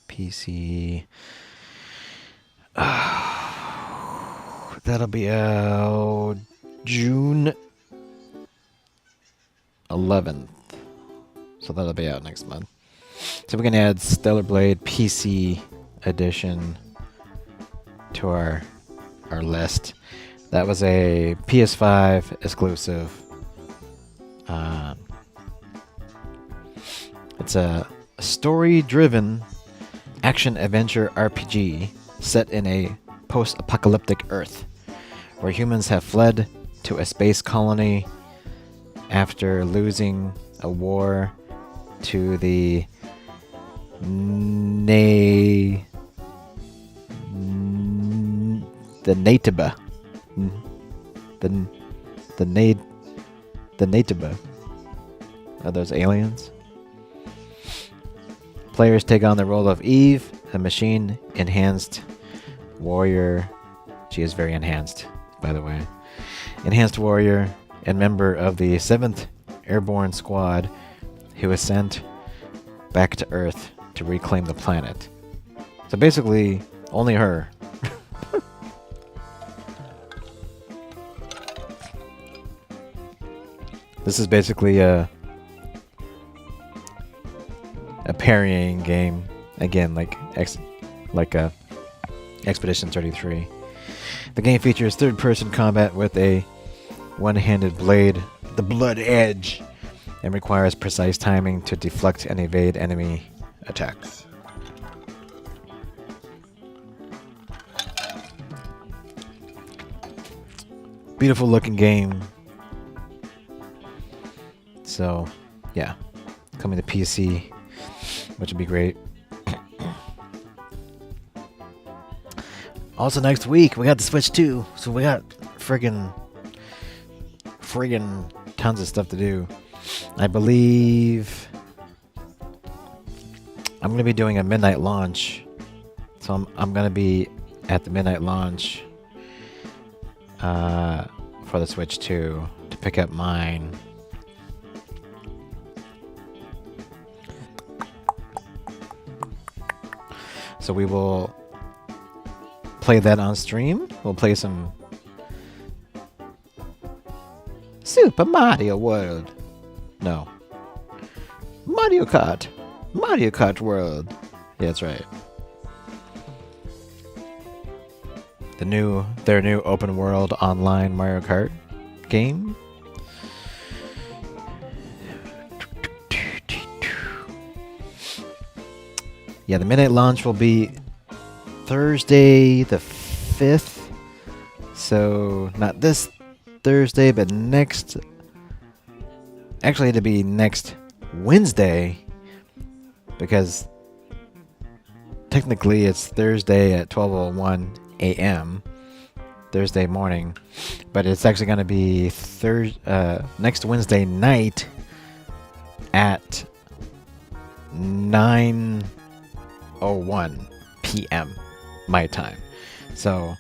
PC. That'll be out June 11th. So that'll be out next month. So we can add Stellar Blade PC edition to our list. That was a PS5 exclusive. It's a story-driven action-adventure RPG set in a post-apocalyptic Earth, where humans have fled to a space colony after losing a war to the Natiba. The Natiba. Are those aliens? Players take on the role of Eve, a machine-enhanced warrior. She is very enhanced, by the way. Enhanced warrior and member of the 7th Airborne Squad, who was sent back to Earth to reclaim the planet. So basically, only her. This is basically a parrying game, again, like Expedition 33. The game features third-person combat with a one-handed blade, the Blood Edge, and requires precise timing to deflect and evade enemy attacks. Beautiful-looking game. So, yeah, coming to PC, which would be great. Also next week, we got the Switch 2, so we got friggin' tons of stuff to do. I believe I'm going to be doing a midnight launch, so I'm going to be at the midnight launch for the Switch 2 to pick up mine. So we will play that on stream. We'll play some Super Mario World. No. Mario Kart. Mario Kart World. Yeah, that's right. Their new open world online Mario Kart game. Yeah, the midnight launch will be Thursday the 5th. So, not this Thursday, but next. Actually, it'll be next Wednesday. Because technically it's Thursday at 12:01 a.m. Thursday morning. But it's actually going to be next Wednesday night at 9:01 p.m. my time. So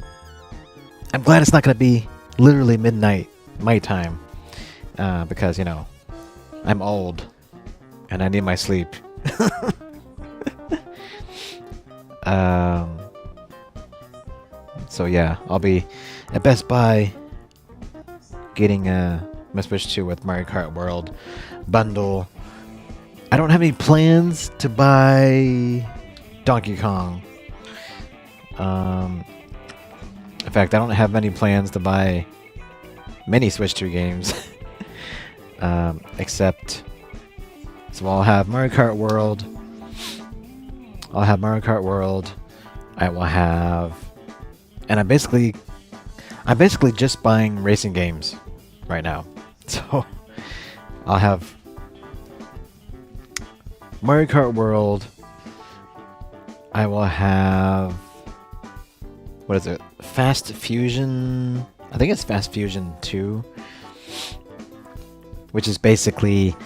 I'm glad it's not going to be literally midnight my time, because, you know, I'm old and I need my sleep. So yeah, I'll be at Best Buy getting my Switch 2 with Mario Kart World bundle. I don't have any plans to buy Donkey Kong. In fact, I don't have any plans to buy many Switch 2 games. Except, so I'll have Mario Kart World. I will have, and I'm basically just buying racing games right now. So I'll have Mario Kart World. I will have, what is it? Fast Fusion. I think it's Fast Fusion 2, which is basically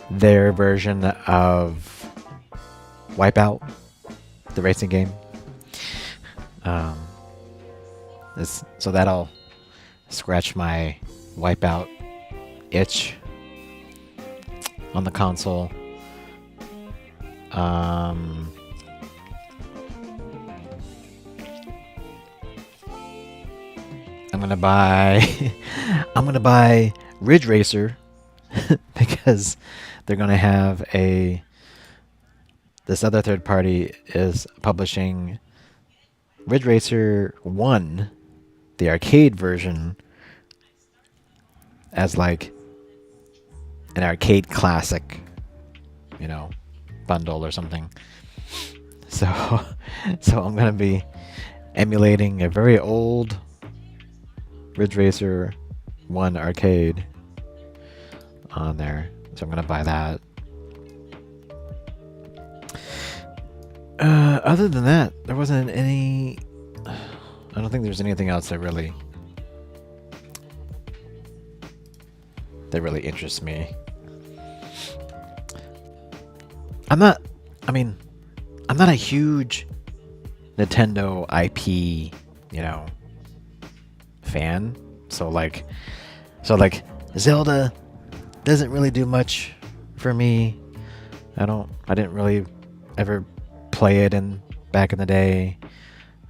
their version of Wipeout, the racing game. So that'll scratch my Wipeout itch on the console. I'm gonna buy Ridge Racer because they're gonna have this other third party is publishing Ridge Racer 1, the arcade version, as like an arcade classic, bundle or something. So I'm gonna be emulating a very old Ridge Racer 1 arcade on there. So I'm gonna buy that. Other than that, there wasn't any. I don't think there's anything else that really interests me. I'm not a huge Nintendo IP, fan. So like Zelda doesn't really do much for me. I didn't really ever play it back in the day.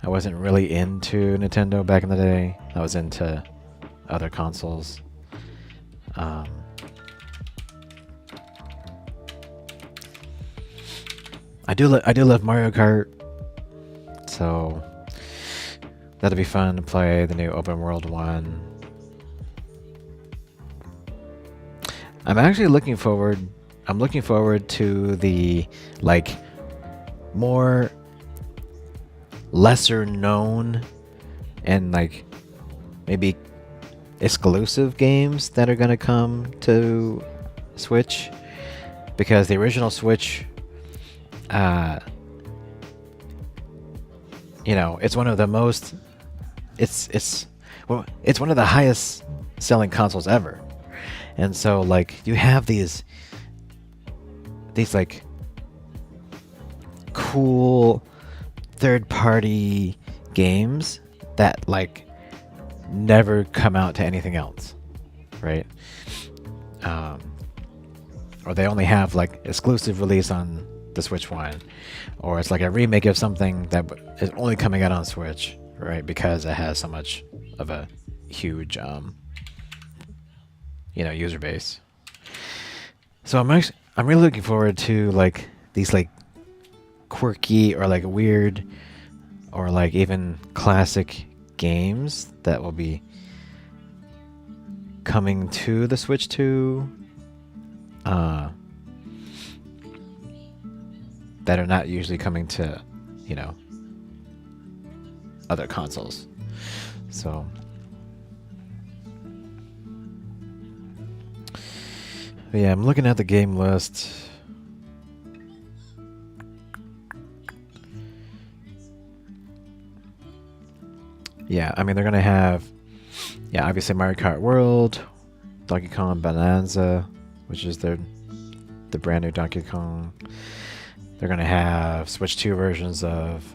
I wasn't really into Nintendo back in the day. I was into other consoles. I do love Mario Kart, so that'll be fun to play the new open world one. I'm looking forward to the more lesser known and maybe exclusive games that are gonna come to Switch, because the original Switch, it's one of the most, it's one of the highest selling consoles ever, and so you have these cool third-party games that never come out to anything else, right? Or they only have exclusive release on the Switch One, or it's a remake of something that is only coming out on Switch, right? Because it has so much of a huge user base. So I'm really looking forward to these quirky or weird or even classic games that will be coming to the Switch 2, that are not usually coming to other consoles. So yeah, I'm looking at the game list. Yeah, they're going to have, obviously Mario Kart World, Donkey Kong Bonanza, which is the brand new Donkey Kong. They're going to have Switch 2 versions of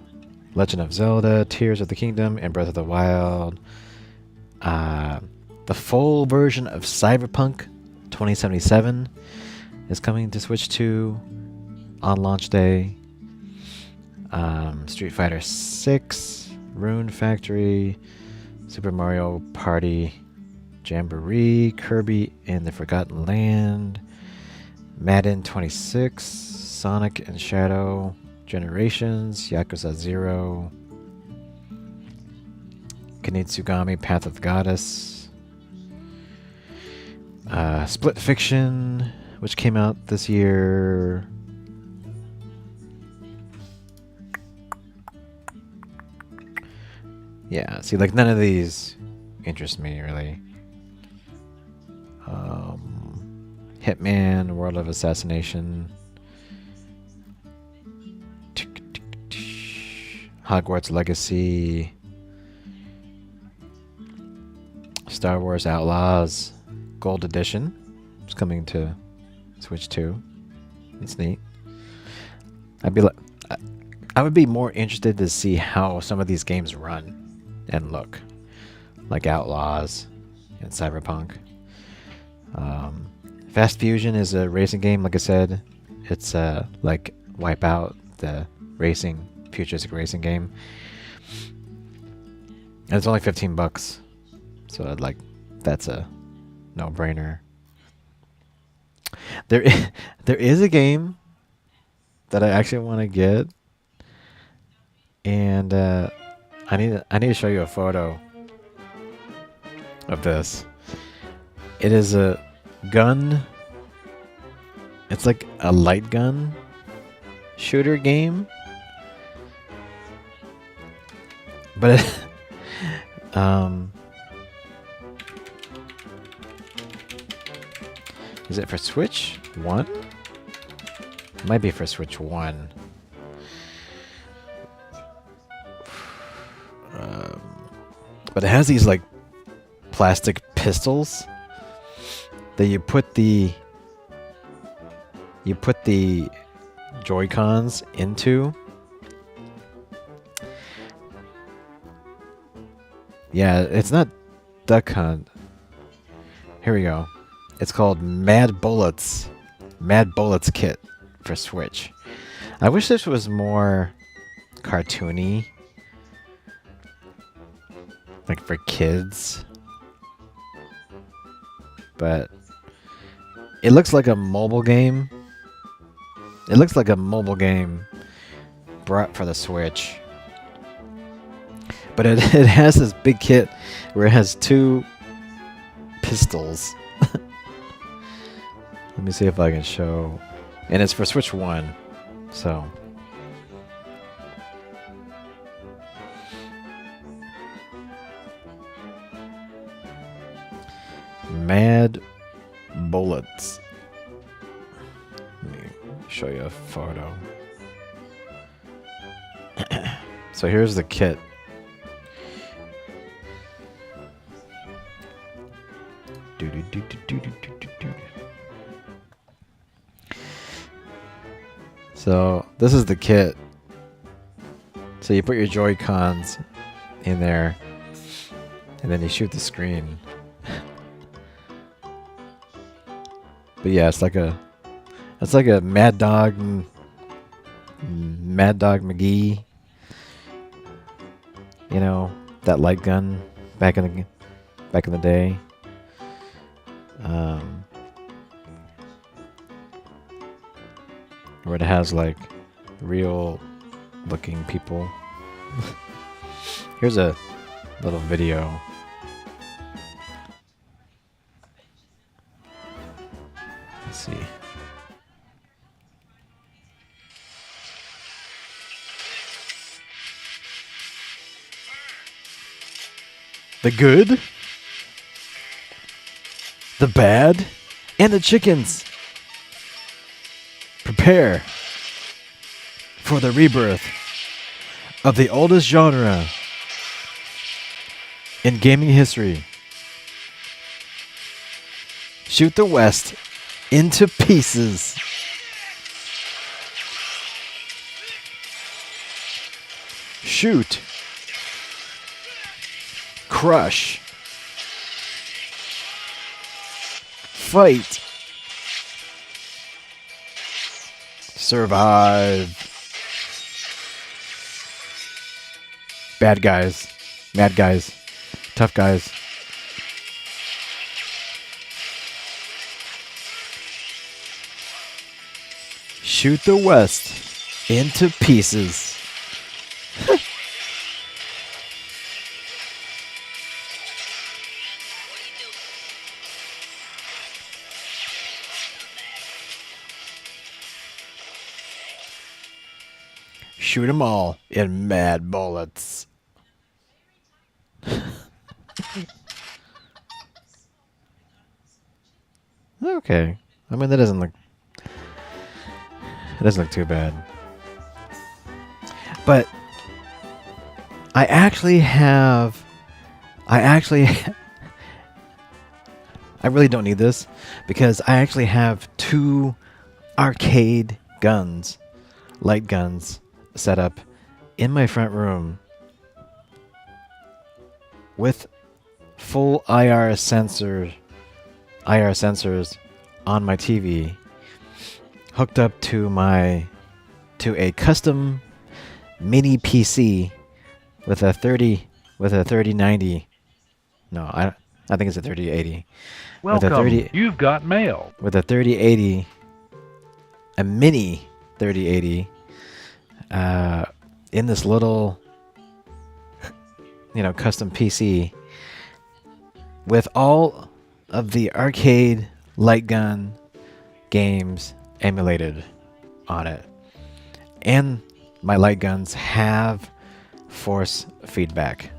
Legend of Zelda, Tears of the Kingdom, and Breath of the Wild. The full version of Cyberpunk 2077 is coming to Switch 2 on launch day. Street Fighter 6, Rune Factory, Super Mario Party Jamboree, Kirby and the Forgotten Land, Madden 26, Sonic and Shadow Generations, Yakuza 0, Kunitsugami Path of the Goddess, Split Fiction, which came out this year. Yeah, see, like none of these interest me really. Hitman, World of Assassination, Hogwarts Legacy, Star Wars Outlaws Gold Edition. It's coming to Switch 2. It's neat. I would be more interested to see how some of these games run and look, like Outlaws and Cyberpunk. Fast Fusion is a racing game, like I said. It's like Wipeout, the futuristic racing game. And it's only $15, so that's a no-brainer. There is a game that I actually want to get, and I need to show you a photo of this. It is a gun. It's like a light gun shooter game, but is it for Switch 1? It might be for Switch 1. But it has these like plastic pistols that you put the Joy-Cons into. Yeah, it's not Duck Hunt. Here we go. It's called Mad Bullets Kit for Switch. I wish this was more cartoony, like for kids. But it looks like a mobile game. It looks like a mobile game brought for the Switch. But it has this big kit where it has 2 pistols. Let me see if I can show. And it's for Switch 1. So. Mad Bullets. Let me show you a photo. So here's the kit. So this is the kit. So you put your Joy-Cons in there, and then you shoot the screen. But yeah, it's like a Mad Dog McGee. You know, that light gun back in the day. Where it has like real looking people. Here's a little video. Let's see. The good, the bad, and the chickens. Prepare for the rebirth of the oldest genre in gaming history. Shoot the West into pieces. Shoot. Crush. Fight. Survive. Bad guys. Mad guys. Tough guys. shoot the West into pieces. Shoot 'em all in mad bullets. Okay. I mean, that doesn't look... It doesn't look too bad. But I actually have... I really don't need this because I actually have 2 arcade guns, light guns, set up in my front room with full IR sensors on my TV, hooked up to a custom mini PC with a 3090. No, I think it's a 3080. Welcome. You've got mail. With a 3080, a mini 3080, in this little, custom PC with all of the arcade light gun games emulated on it. And my light guns have force feedback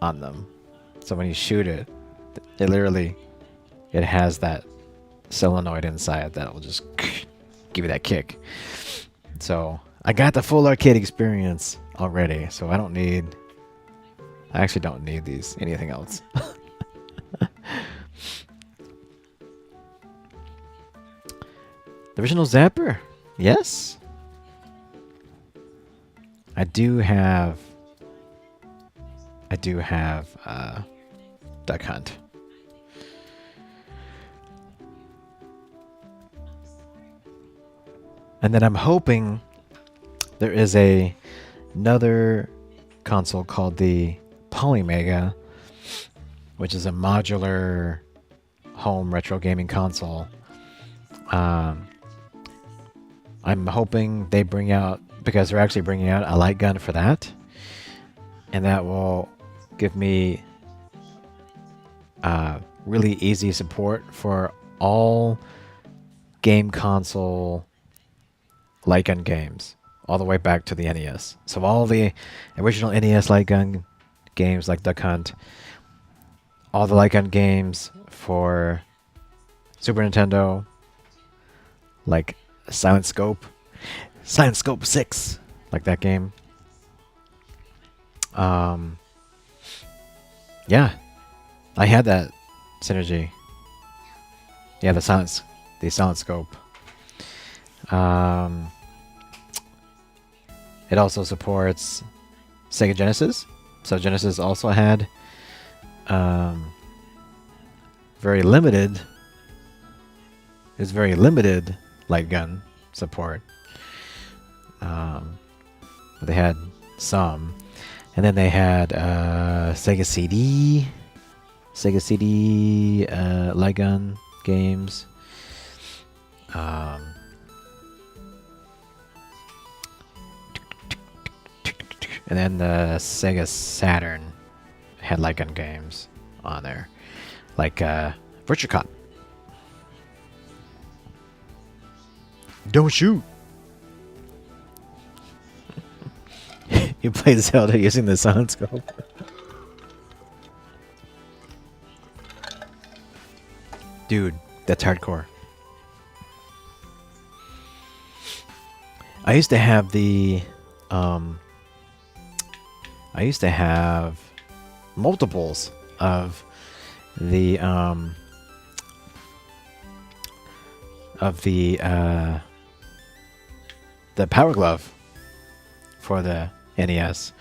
on them. So when you shoot it, it has that solenoid inside that will just give you that kick. So I got the full arcade experience already, so I actually don't need anything else. The original Zapper, yes. I do have Duck Hunt. And then I'm hoping there is another console called the Polymega, which is a modular home retro gaming console. I'm hoping they bring out, because they're actually bringing out a light gun for that, and that will give me really easy support for all game console light gun games, all the way back to the NES. So all the original NES light gun games like Duck Hunt, all the light gun games for Super Nintendo, like Silent Scope 6, like that game. Yeah, I had that synergy. Yeah, the Silent Scope. It also supports Sega Genesis. So Genesis also had very limited light gun support. But they had some. And then they had Sega CD light gun games. And then the Sega Saturn had light gun games on there, like Virtua Cop. Don't shoot. You played Zelda using the Silent Scope. Dude, that's hardcore. I used to have multiples of the Power Glove for the NES.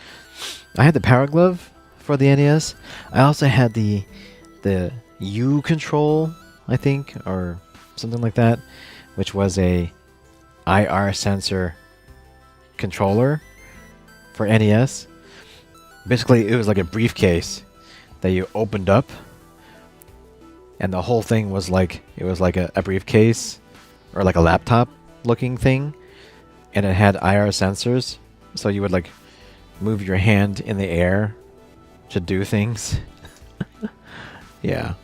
I had the Power Glove for the NES. I also had the U control, I think, or something like that, which was a IR sensor controller for NES. Basically, it was like a briefcase that you opened up, and the whole thing was like, it was like a briefcase or like a laptop looking thing, and it had IR sensors, so you would like move your hand in the air to do things. Yeah.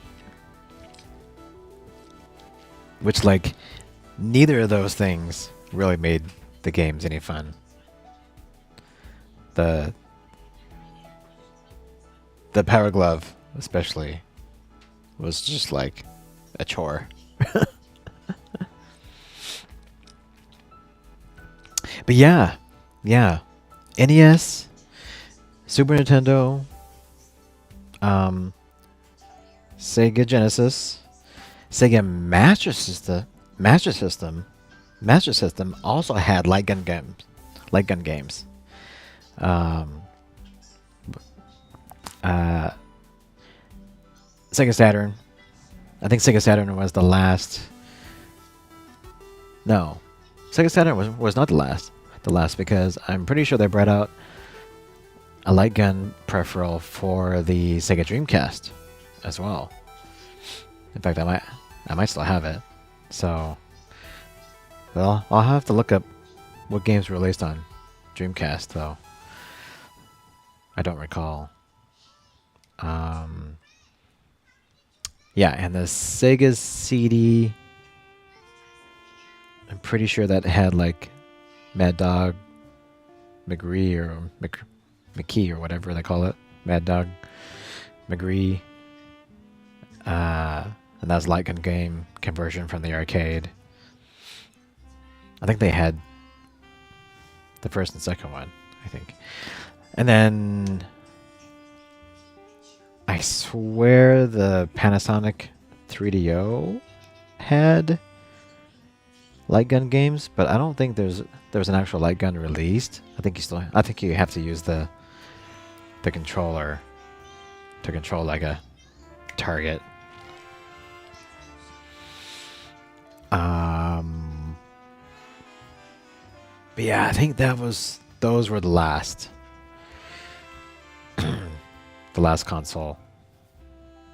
Which, like, neither of those things really made the games any fun. The Power Glove, especially, was just like a chore. But yeah, NES, Super Nintendo, Sega Genesis, Sega Master System also had light gun games. Sega Saturn. I think Sega Saturn was the last. No, Sega Saturn was not the last. The last, because I'm pretty sure they brought out a light gun peripheral for the Sega Dreamcast as well. In fact, I might still have it. So, well, I'll have to look up what games were released on Dreamcast, though. I don't recall. Yeah, and the Sega CD, I'm pretty sure that had like Mad Dog McGree or McKee or whatever they call it. Mad Dog McGree. And that's light gun game conversion from the arcade. I think they had the first and second one, I think. And then I swear the Panasonic 3DO had light gun games, but I don't think there was an actual light gun released. I think you have to use the controller to control like a target. But yeah, I think those were the last. The last console.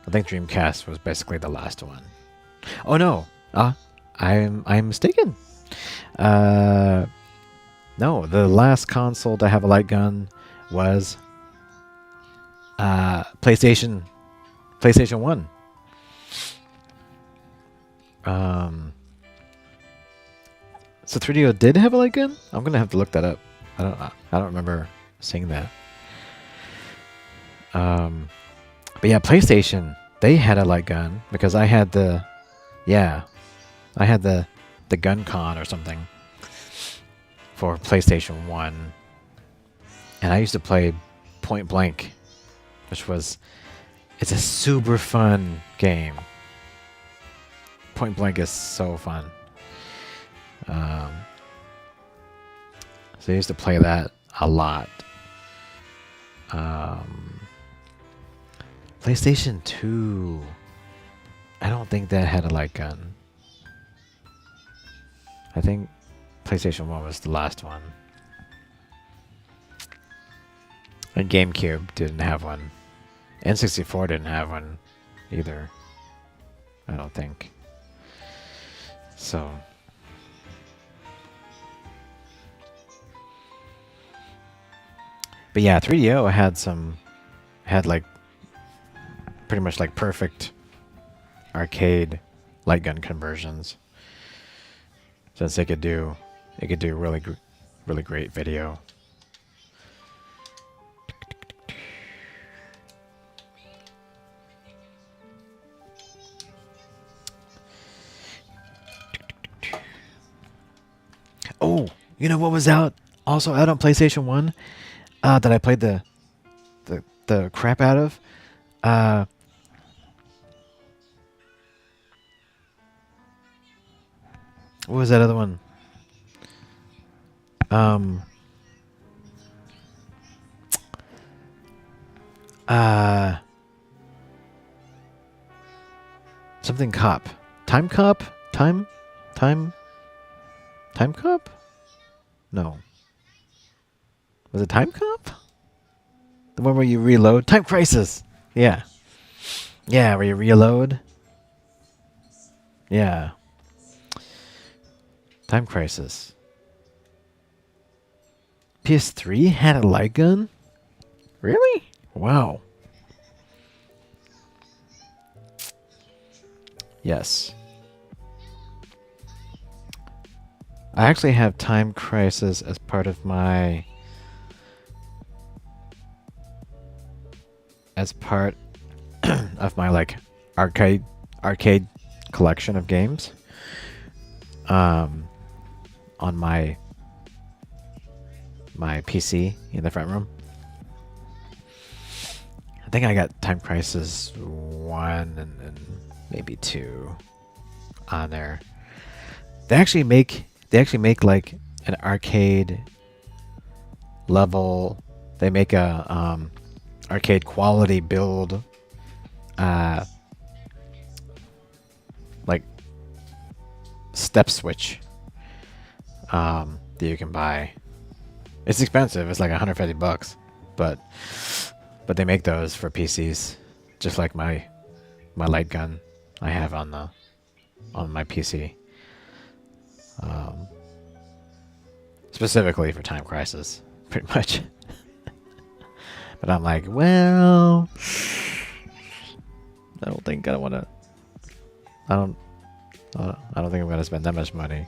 I think Dreamcast was basically the last one. Oh no, I'm mistaken. No, the last console to have a light gun was PlayStation 1. So 3DO did have a light gun? I'm gonna have to look that up. I don't remember seeing that. But yeah, PlayStation, they had a light gun because I had the Gun Con or something for PlayStation 1. And I used to play Point Blank, it's a super fun game. Point Blank is so fun. So I used to play that a lot. PlayStation 2. I don't think that had a light gun. I think PlayStation 1 was the last one. And GameCube didn't have one. N64 didn't have one either. I don't think. So. But yeah, 3DO had like pretty much like perfect arcade light gun conversions. Since it could do really great video. Oh, you know what was also out on PlayStation 1? That I played the crap out of? What was that other one? Something Cop. Time Cop? Time Cop? No. Was it Time Cop? The one where you reload? Time Crisis! Yeah. Yeah, where you reload. Yeah. Time Crisis. PS3 had a light gun? Really? Wow. Yes. I actually have Time Crisis as part of my like arcade collection of games. On my PC in the front room. I think I got Time Crisis 1 and maybe 2 on there. They actually make like an arcade level. They make a arcade quality build like step switch that you can buy. It's expensive. It's like $150, but they make those for PCs, just like my light gun I have on my PC, specifically for Time Crisis, pretty much. But I'm like, well, I don't think I'm gonna spend that much money.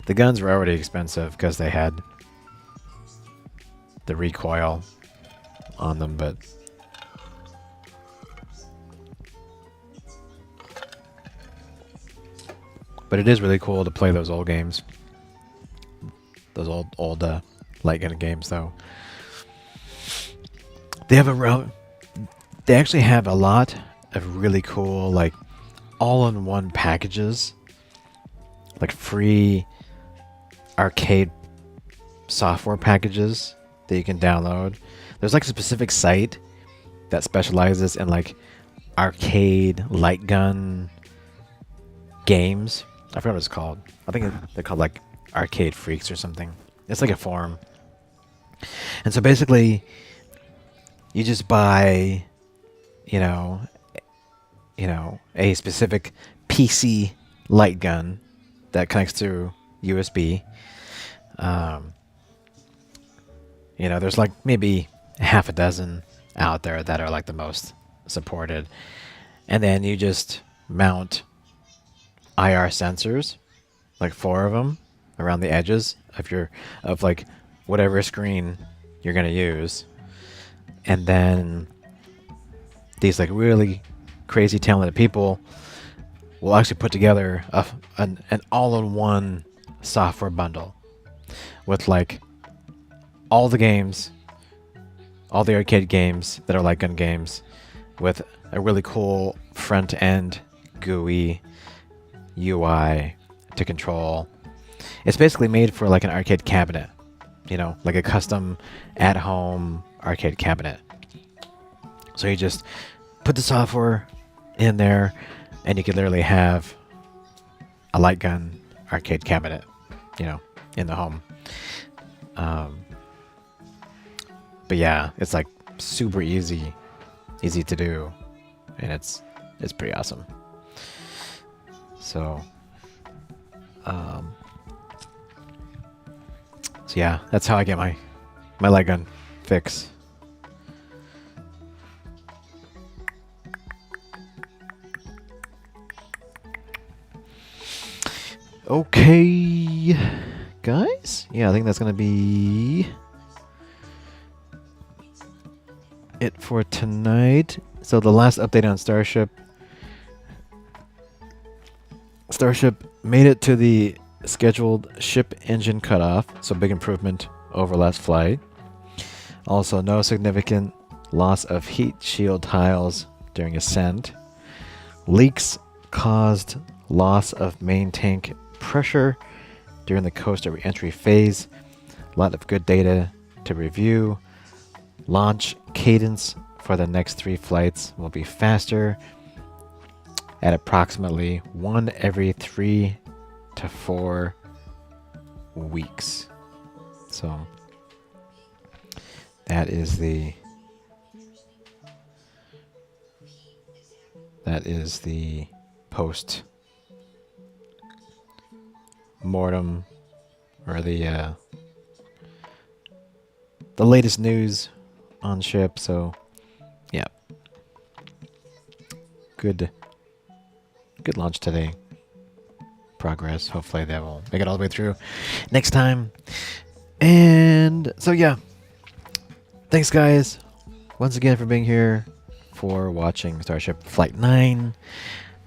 The guns were already expensive because they had the recoil on them, but it is really cool to play those old games, those old light gun games. Though they actually have a lot of really cool like all-in-one packages, like free arcade software packages that you can download. There's like a specific site that specializes in like arcade light gun games. I forgot what it's called. I think they're called like Arcade Freaks or something. It's like a forum. And so basically you just buy, you know, a specific PC light gun that connects to USB. There's like maybe half a dozen out there that are like the most supported. And then you just mount IR sensors, like 4 of them, around the edges of like whatever screen you're gonna use. And then these like really crazy talented people will actually put together an all-in-one software bundle with like all the games, all the arcade games that are light gun games, with a really cool front-end GUI UI to control. It's basically made for like an arcade cabinet, like a custom at-home arcade cabinet. So you just put the software in there and you can literally have a light gun arcade cabinet, in the home. But yeah, it's like super easy to do, and it's pretty awesome. So yeah, that's how I get my light gun fix. Okay, guys. Yeah, I think that's gonna be it for tonight. So the last update on Starship. Starship made it to the scheduled ship engine cutoff, so big improvement over last flight. Also, no significant loss of heat shield tiles during ascent. Leaks caused loss of main tank pressure during the coaster re-entry phase. A lot of good data to review. Launch cadence for the next 3 flights will be faster at approximately 1 every 3 to 4 weeks. So that is the post mortem, or the the latest news on ship. So, yeah, good launch today. Progress. Hopefully that will make it all the way through next time. And so yeah, thanks guys once again for being here, for watching Starship Flight 9.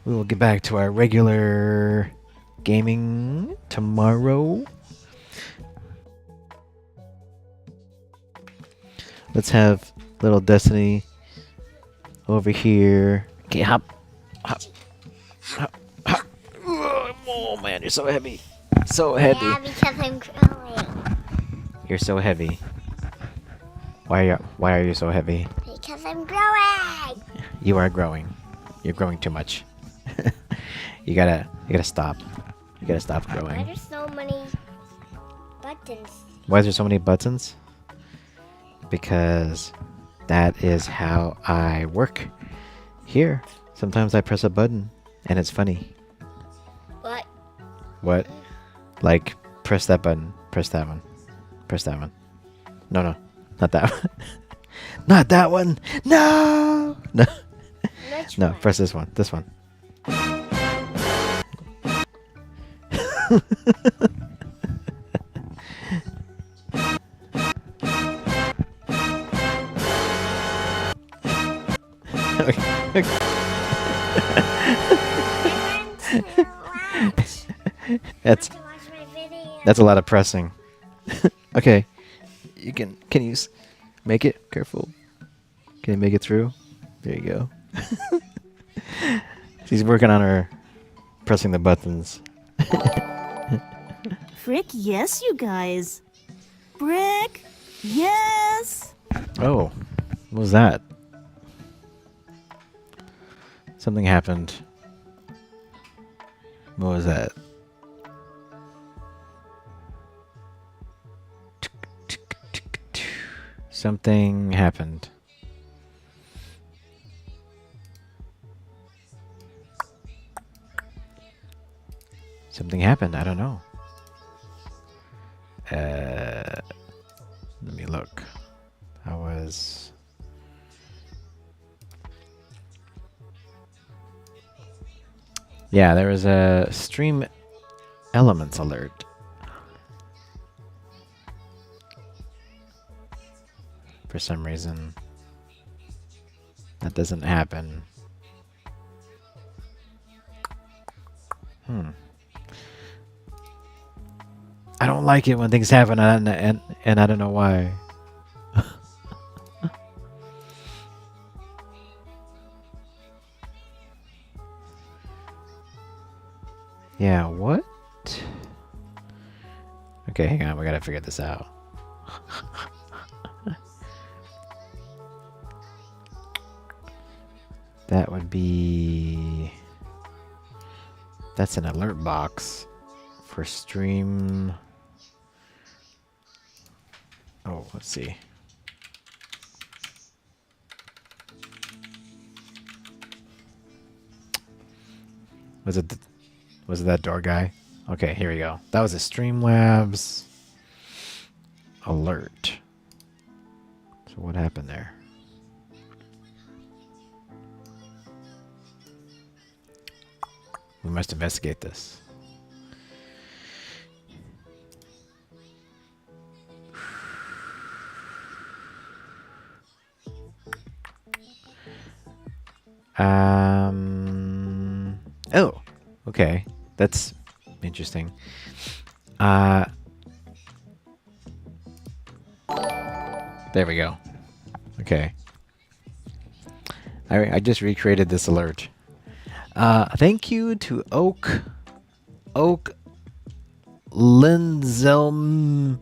We will get back to our regular gaming tomorrow. Let's have little Destiny over here. Okay, hop. Oh man, you're so heavy. So heavy. Yeah, because I'm growing. You're so heavy. Why are you so heavy? Because I'm growing. You are growing. You're growing too much. You gotta stop. You gotta stop Why growing. are there so many buttons? Why is there so many buttons? Because that is how I work here. Sometimes I press a button and it's funny. What? What? Like, press that button. Press that one. Press that one. No, not that one. Not that one. No. No. No, press this one. This one. That's a lot of pressing. Okay, you can you make it? Careful. Can you make it through? There you go. She's working on her pressing the buttons. Frick, yes, you guys. Brick, yes. Oh, what was that? Something happened. What was that? Something happened. Something happened. I don't know. Let me look. I was... Yeah, there was a stream elements alert. For some reason, that doesn't happen. I don't like it when things happen and I don't know why. Yeah, what? Okay, hang on, we gotta figure this out. That would be... That's an alert box for stream... Oh, let's see. Was it that door guy? Okay, here we go. That was a Streamlabs alert. So what happened there? We must investigate this. Oh, okay. That's interesting. There we go. Okay. I just recreated this alert. Thank you to Oak Linzelm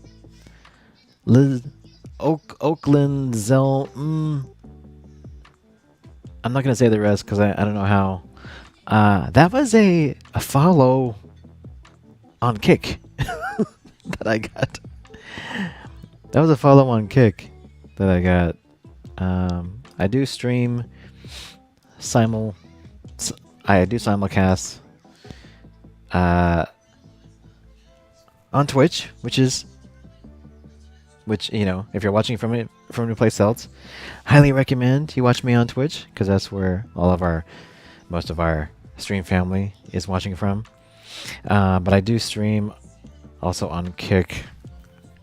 Oaklandzel. I'm not gonna say the rest because I don't know how. That was a follow on Kick that I got. That was a follow on Kick that I got. I do stream I do simulcast on Twitch, which is which, you know, if you're watching from a place else, highly recommend you watch me on Twitch, because that's where most of our stream family is watching from. But I do stream also on Kick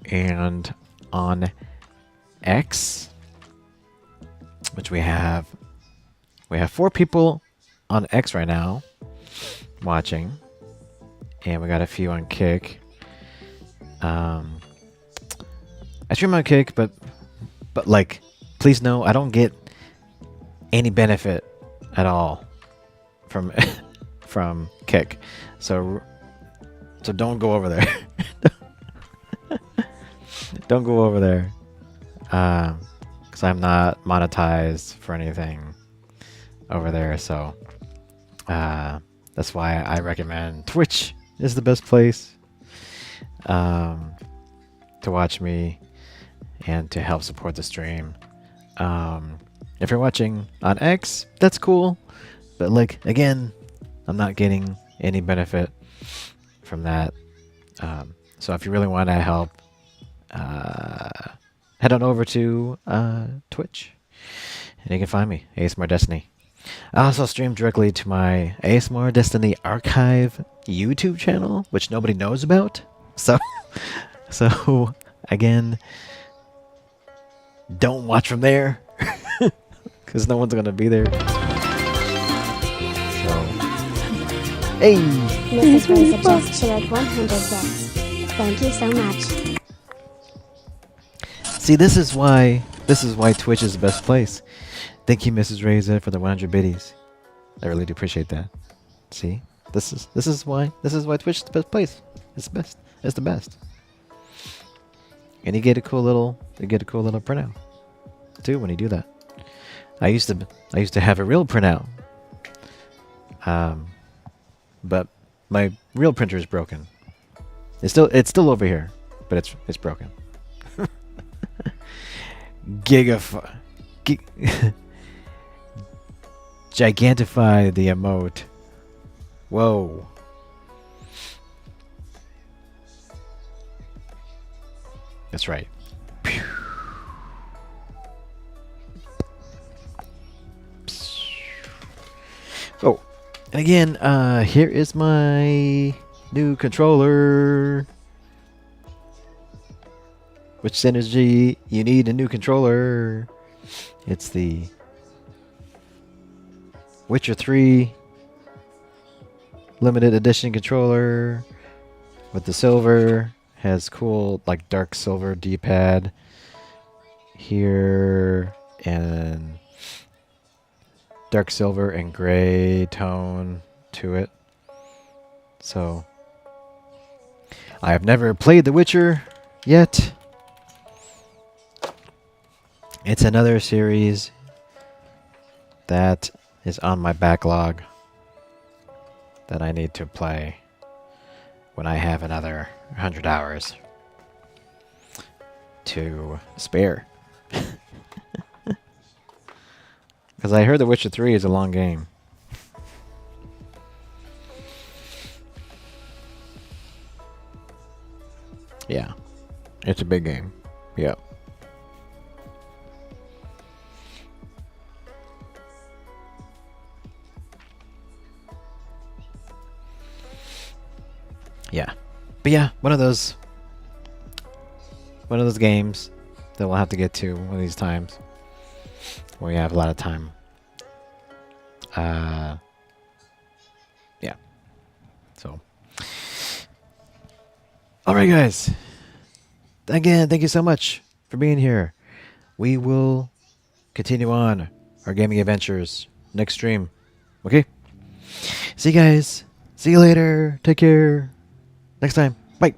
and on X, which we have 4 people on X right now watching, and we got a few on Kick. I stream on Kick, but like, please know I don't get any benefit at all from from Kick, so don't go over there. Don't go over there, because I'm not monetized for anything over there. So that's why I recommend Twitch is the best place to watch me and to help support the stream. If you're watching on X, that's cool, but like, again, I'm not getting any benefit from that. So if you really want to help, head on over to Twitch and you can find me, ASMR Destiny. I also stream directly to my ASMR Destiny archive YouTube channel, which nobody knows about. So again, don't watch from there, because no one's gonna be there. So, hey, Mrs. Rosa just shared 100 bits. Thank you so much. See, this is why Twitch is the best place. Thank you, Mrs. Reza, for the 100 biddies. I really do appreciate that. See, this is why Twitch is the best place. It's the best. It's the best. And you get a cool little printout too when you do that. I used to have a real printout, but my real printer is broken. It's still over here, but it's broken. Gigantify the emote. Whoa. That's right. Oh, and again, here is my new controller. Which synergy you need a new controller? It's the Witcher 3 limited edition controller with the silver. Has cool, like, dark silver D-pad here, and dark silver and gray tone to it. So I have never played The Witcher yet. It's another series that is on my backlog that I need to play when I have another 100 hours to spare. Because I heard The Witcher 3 is a long game. Yeah. It's a big game. Yep. Yeah. But yeah, one of those games that we'll have to get to one of these times when we have a lot of time. Yeah. So. Alright, guys. Again, thank you so much for being here. We will continue on our gaming adventures next stream. Okay? See you guys. See you later. Take care. Next time. Bye.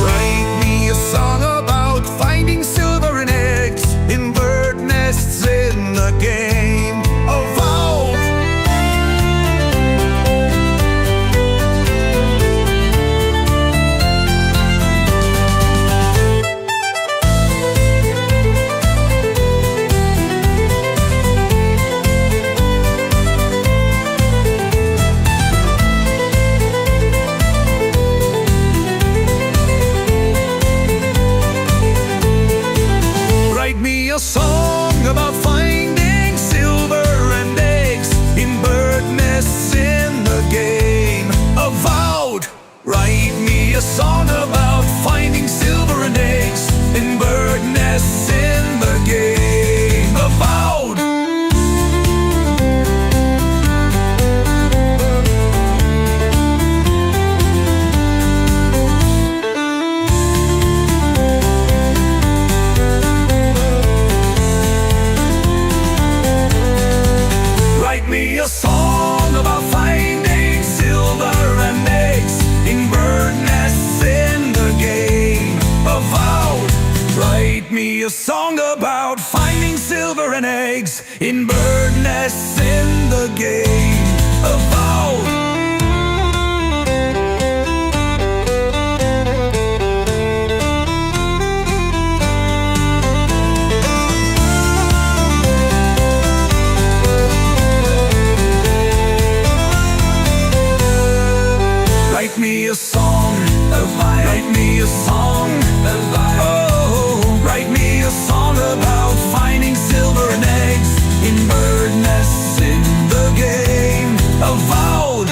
Write me a song about finding silver and eggs in bird nests in the game of Vault. me a song about finding silver and eggs in bird nests in the game of out. Write me a song about finding silver and eggs in bird nests in the game of out. Write me a song, write me a song, oh, write me a song about finding silver and eggs in bird nests in the game of out.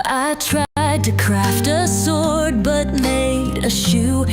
I tried to craft a sword but made a shoe.